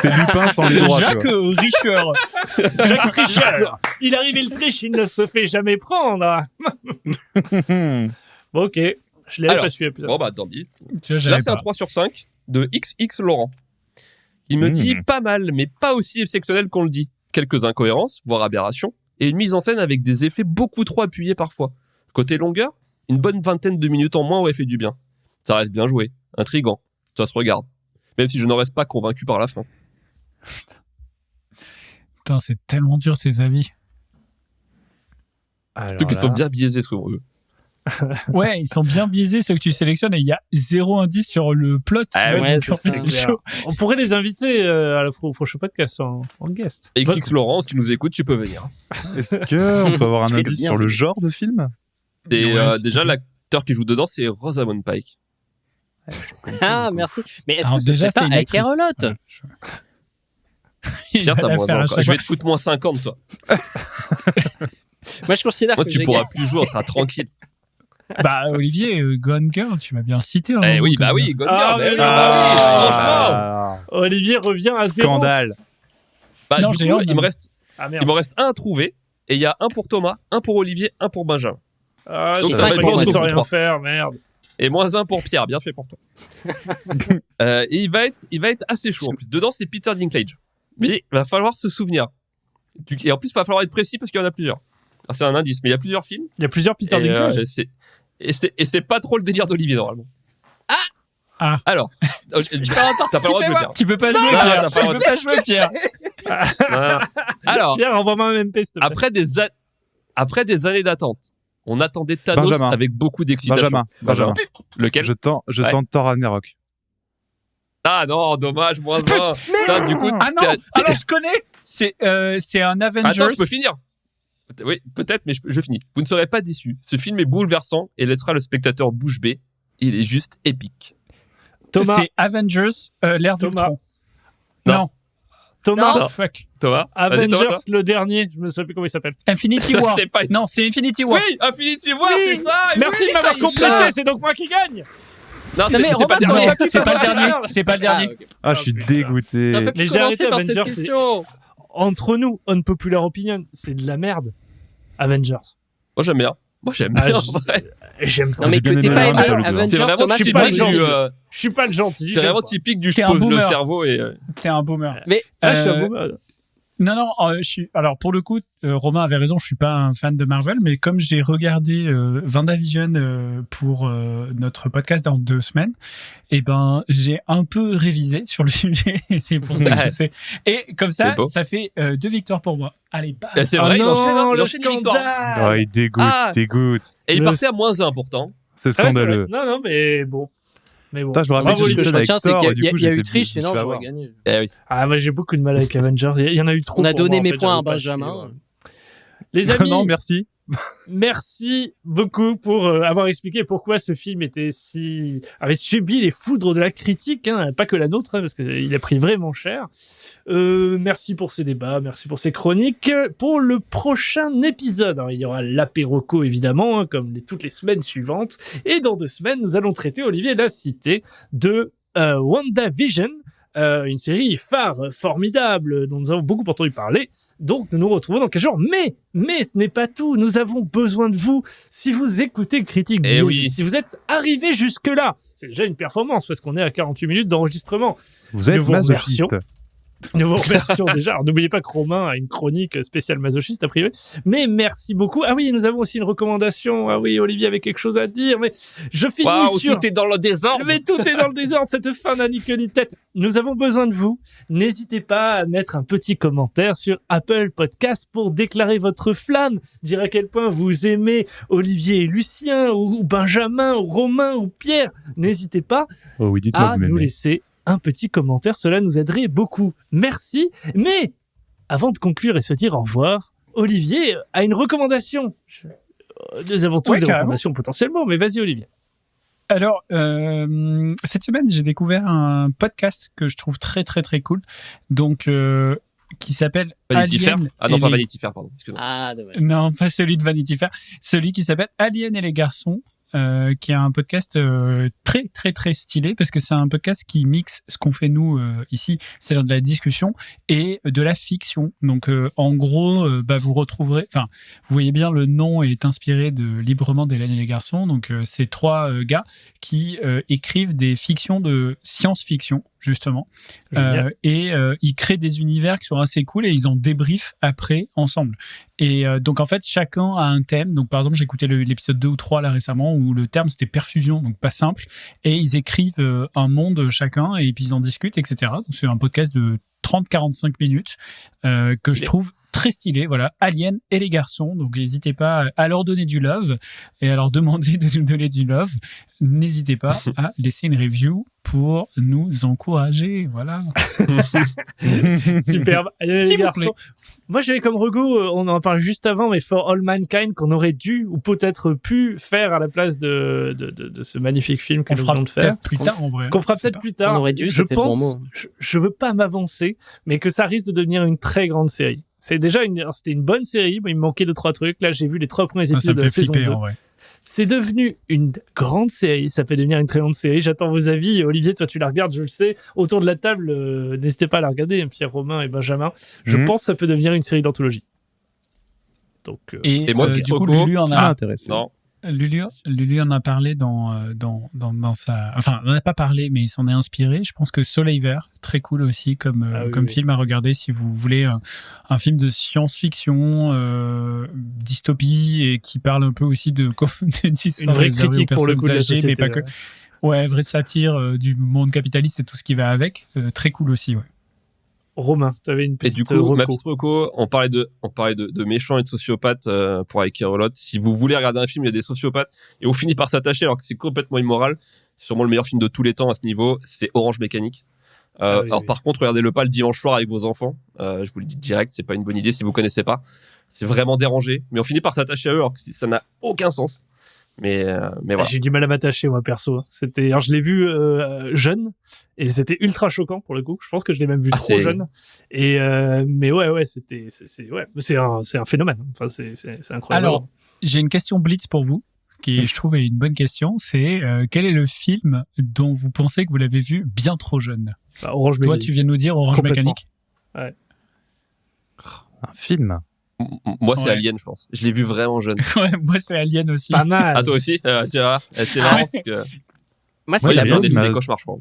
C'est Lupin sans les droits. tu Jacques vois. Richer. Jacques Tricher. Il arrive, il triche, il ne se fait jamais prendre. Bon, ok. Je l'ai Alors, pas suivi. Bon, bah, tant pis. Tu vois, Là, j'avais c'est un pas. 3 sur 5 de XX Laurent. Il me dit pas mal, mais pas aussi exceptionnel qu'on le dit. Quelques incohérences, voire aberrations, et une mise en scène avec des effets beaucoup trop appuyés parfois. Côté longueur, une bonne vingtaine de minutes en moins aurait fait du bien. Ça reste bien joué, intriguant, ça se regarde. Même si je n'en reste pas convaincu par la fin. Putain, c'est tellement dur ces avis. Surtout qu'ils sont bien biaisés souvent eux. Ouais, ils sont bien biaisés ceux que tu sélectionnes et il y a 0 indice sur le plot. Ah tu vois, ouais, donc en c'est fait, ça. c'est chaud. On pourrait les inviter au prochain podcast en guest. XX Laurent, si tu nous écoutes, tu peux venir. Est-ce qu'on peut avoir un Je fais le indice bien, sur le c'est- genre de film? Et Ouais, c'est déjà, cool. l'acteur qui joue dedans, c'est Rosamund Pike. Ah, merci. Mais est-ce Alors que ce déjà, serait pas c'est une avec actrice. Carolotte Ouais, Il Pierre, va t'as la moins faire 1 à encore. chaque Je vais fois. te foutre moins 50, toi. Moi, je considère Moi, que tu j'ai pourras gagné. plus jouer, on sera tranquille. Bah, Olivier, Gone Girl, tu m'as bien cité. hein, Eh oui, Gone bah Girl. oui, Gone Ah, Girl, mais oui, oui, bah oui, franchement. Ah, Olivier revient à 0. Scandale. Bah, Non, du j'ai coup, un, il même. me reste Ah Il merde. m'en reste un à trouver. Et il y a un pour Thomas, un pour Olivier, un pour Benjamin. Ah, Donc, je ça va sais être pas bon, qu'ils on sont est rien trois. faire, merde. Et moins un pour Pierre, bien fait pour toi. Et il va être assez chaud en plus. Dedans, c'est Peter Dinklage. Mais il va falloir se souvenir. Et en plus, il va falloir être précis parce qu'il y en a plusieurs. Alors, c'est un indice, mais il y a plusieurs films. Il y a plusieurs Peter Et, Dinklage. et c'est pas trop le délire d'Olivier normalement. Ah, Alors, t'as pas le droit de le dire. Tu peux pas jouer, Non, Pierre. t'as pas Tu le peux droit pas jouer, Pierre. Voilà. Alors, Pierre, envoie-moi un MP, s'il te plaît. après des années d'attente, on attendait Thanos Benjamin. avec beaucoup d'excitation. Benjamin. Lequel? Je Ouais. tente Thor Ragnarok. Ah non, dommage, moins 20. Ça, du coup, Ah non, alors je connais. C'est un Avengers. Attends, je peux finir. Oui, peut-être, mais je finis. Vous ne serez pas déçus. Ce film est bouleversant et laissera le spectateur bouche bée. Il est juste épique. Thomas, C'est Avengers, l'ère Thomas. d'Ultron. Non. Non. Thomas, Non. Fuck. Thomas, vas-y, Avengers, Thomas, toi. le dernier, je me souviens plus comment il s'appelle. Infinity War. C'est pas- Non, c'est Infinity War. Oui, Infinity War, Oui. c'est ça. Merci oui, de m'avoir ça, complété, c'est donc moi qui gagne. Non, Non, mais c'est Robin, pas le Non, dernier. c'est pas le dernier. C'est pas le dernier. ok. Ah, je suis putain. dégoûté. T'aurais pas Mais pu j'ai commencer arrêté par cette Avengers, c'est- question. Entre nous, unpopular opinion, c'est de la merde. Avengers. Moi, j'aime bien. Moi, j'aime Ah, bien. en je- vrai. J'aime pas. Non, mais J'ai bien que t'es aimé pas le aimé un, pas le deux. Avengers, C'est vraiment Thomas, je suis c'est pas pas le typique gentil. du. Je suis pas le gentil. C'est j'aime vraiment pas. typique du je T'es un pose le boomer. cerveau et. T'es un boomer. Mais Ah, je suis un Euh, boomer. Non, alors pour le coup, Romain avait raison, je suis pas un fan de Marvel, mais comme j'ai regardé WandaVision pour notre podcast dans 2 semaines, et ben j'ai un peu révisé sur le sujet, et c'est pour ça que je sais. Et comme ça, C'est beau. ça fait 2 victoires pour moi. Allez, bam. Et c'est Oh vrai, il non, enchaîne, il le enchaîne les victoires. scandale. Oh, il dégoûte, Ah. dégoûte. Et il Le- partait à -1 pourtant. C'est Ah, c'est vrai. scandaleux. Non, non, mais bon. Mais bon. Putain, je me rappelle Bravo, que ce les que je gars. avec retiens, c'est Thor, qu'il du y a coup, eu j'étais triche, obligé sinon de j'aurais l'avoir. gagné. Eh oui. Ah, moi j'ai beaucoup de mal avec Avengers. Il y en a eu trop. On a pour donné moi, en mes fait, points à j'arrive pas Benjamin. suivre. Les amis, Non, merci. merci beaucoup pour avoir expliqué pourquoi ce film avait subi les foudres de la critique, hein, pas que la nôtre, hein, parce qu'il a pris vraiment cher. Merci pour ces débats, merci pour ces chroniques. Pour le prochain épisode, alors, il y aura l'apéroco évidemment, hein, comme toutes les semaines suivantes. Et dans 2 semaines, nous allons traiter, Olivier l'a cité, de WandaVision. Une série phare, formidable, dont nous avons beaucoup entendu parler. Donc, nous nous retrouvons dans 15 jours. Mais ce n'est pas tout. Nous avons besoin de vous. Si vous écoutez Critique Eh Biaisée, oui. si vous êtes arrivé jusque-là, c'est déjà une performance parce qu'on est à 48 minutes d'enregistrement. Vous êtes Nous vous masochiste. Nous vous remercions déjà. Alors, n'oubliez pas que Romain a une chronique spéciale masochiste, a priori. Mais merci beaucoup. Ah oui, nous avons aussi une recommandation. Ah oui, Olivier avait quelque chose à dire. Mais je finis Waouh, sur... tout est dans le désordre. Mais tout est dans le désordre, cette fin n'a ni queue ni tête. Nous avons besoin de vous. N'hésitez pas à mettre un petit commentaire sur Apple Podcast pour déclarer votre flamme, dire à quel point vous aimez Olivier et Lucien, ou Benjamin, ou Romain, ou Pierre. N'hésitez pas Oh oui, dites-moi, à vous nous m'aimez. laisser un petit commentaire. Cela nous aiderait beaucoup. Merci. Mais avant de conclure et se dire au revoir, Olivier a une recommandation. Nous avons tous Ouais, des carrément. recommandations potentiellement, mais vas-y Olivier. Alors, cette semaine, j'ai découvert un podcast que je trouve très, très, très cool. Donc, qui s'appelle Vanity Fair. Alien. Ah non, et pas les- Vanity Fair, pardon. Excuse-moi. Ah, dommage. Non, pas celui de Vanity Fair. Celui qui s'appelle Alien et les garçons, qui est un podcast très, très, très stylé parce que c'est un podcast qui mixe ce qu'on fait nous ici, c'est-à-dire de la discussion et de la fiction. Donc, en gros, vous retrouverez, enfin, vous voyez bien, le nom est inspiré de Librement d'Hélène et les garçons. Donc, c'est 3 gars qui écrivent des fictions de science-fiction, justement. Génial. Ils créent des univers qui sont assez cool et ils en débriefent après ensemble. Et donc en fait chacun a un thème. Donc par exemple j'ai écouté l'épisode 2 ou 3 là récemment où le terme c'était perfusion, donc pas simple, et ils écrivent un monde chacun et puis ils en discutent, etc. Donc c'est un podcast de 30-45 minutes que je trouve très stylé. Voilà, Alien et les garçons. Donc n'hésitez pas à leur donner du love et à leur demander de nous donner du love. N'hésitez pas à laisser une review pour nous encourager. Voilà. Superbe. Allez, S'il les vous garçons. plaît. Moi, j'avais comme rego, on en parle juste avant, mais For All Mankind, qu'on aurait dû ou peut-être pu faire à la place de ce magnifique film que On nous fera venons de faire. peut-être plus tard en vrai. Qu'on fera Je sais peut-être pas. plus tard. On aurait dû, je c'était le bon pense, mot. je veux pas m'avancer, mais que ça risque de devenir une très grande série. C'est déjà c'était une bonne série, mais il me manquait 2-3 trucs. Là, j'ai vu les 3 premiers Ah, ça épisodes me de la fait saison flipper 2. en vrai. C'est devenu une grande série. Ça peut devenir une très grande série. J'attends vos avis. Olivier, toi, tu la regardes, je le sais. Autour de la table, n'hésitez pas à la regarder. Pierre, Romain et Benjamin. Je pense que ça peut devenir une série d'anthologie. Donc, Et moi, du petit coup, reco. Lulu en Ah, a, intéressant. Non. Lulu en a parlé dans sa, enfin, on n'en a pas parlé, mais il s'en est inspiré. Je pense que Soleil Vert, très cool aussi comme Ah oui, comme oui. film à regarder si vous voulez un film de science-fiction, dystopie et qui parle un peu aussi de du une sort vraie réservé aux critique pour le coup de la personnes âgées, société. mais pas que. Ouais, vraie satire du monde capitaliste et tout ce qui va avec. Très cool aussi, ouais. Romain, t'avais une Et petite du coup, reco. ma petite reco, on parlait de méchants et de sociopathes pour Ike Rolot. Si vous voulez regarder un film, il y a des sociopathes et on finit par s'attacher alors que c'est complètement immoral. C'est sûrement le meilleur film de tous les temps à ce niveau. C'est Orange Mécanique. Alors par contre, regardez-le pas le dimanche soir avec vos enfants. Je vous le dis direct, c'est pas une bonne idée si vous connaissez pas. C'est vraiment dérangé, mais on finit par s'attacher à eux alors que ça n'a aucun sens. Mais voilà. J'ai eu du mal à m'attacher, moi, perso. Alors, je l'ai vu jeune, et c'était ultra choquant, pour le coup. Je pense que je l'ai même vu trop jeune. Et mais ouais, c'est un phénomène. Enfin, c'est incroyable. Alors, j'ai une question blitz pour vous, qui, je trouve, est une bonne question. C'est quel est le film dont vous pensez que vous l'avez vu bien trop jeune? Orange Toi, Mécanique. tu viens de nous dire Orange Mécanique. Ouais. Un film. Moi, c'est Ouais. Alien, je pense. Je l'ai vu vraiment jeune. Ouais, moi, c'est Alien aussi. Pas mal. Ah, toi aussi tu vois, c'est marrant parce que Moi, c'est Ouais, la j'ai bien, des il m'a- cauchemars, je crois.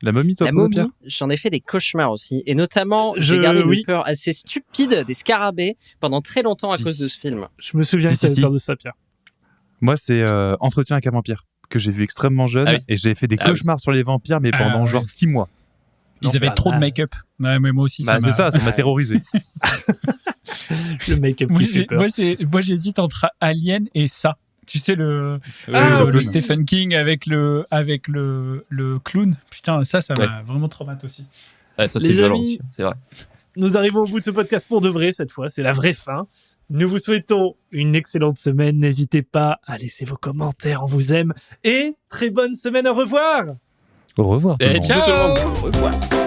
La momie, toi, La Paul momie, Pierre j'en ai fait des cauchemars aussi. Et notamment, j'ai gardé oui. une peur assez stupide des scarabées pendant très longtemps à Si. cause de ce film. Je me souviens Si, que t'avais si. peur de ça, Pierre. Moi, c'est Entretien avec un vampire que j'ai vu extrêmement jeune Ah oui. et j'ai fait des Ah oui. cauchemars sur les vampires, mais Ah pendant ouais. genre 6 mois. Ils avaient pas trop de mal. make-up. Ouais, mais moi aussi, Bah, c'est ça m'a terrorisé. Le make-up Moi, qui fait peur. moi, j'hésite entre Alien et ça. Tu sais, le oui. Stephen King avec le clown. Putain, ça Ouais. m'a vraiment traumatisé aussi. Ouais, ça, c'est Les violent amis, aussi, c'est vrai. Nous arrivons au bout de ce podcast pour de vrai cette fois. C'est la vraie fin. Nous vous souhaitons une excellente semaine. N'hésitez pas à laisser vos commentaires. On vous aime. Et très bonne semaine. Au revoir. Au revoir. tout le Et monde. ciao tout le monde. Au revoir.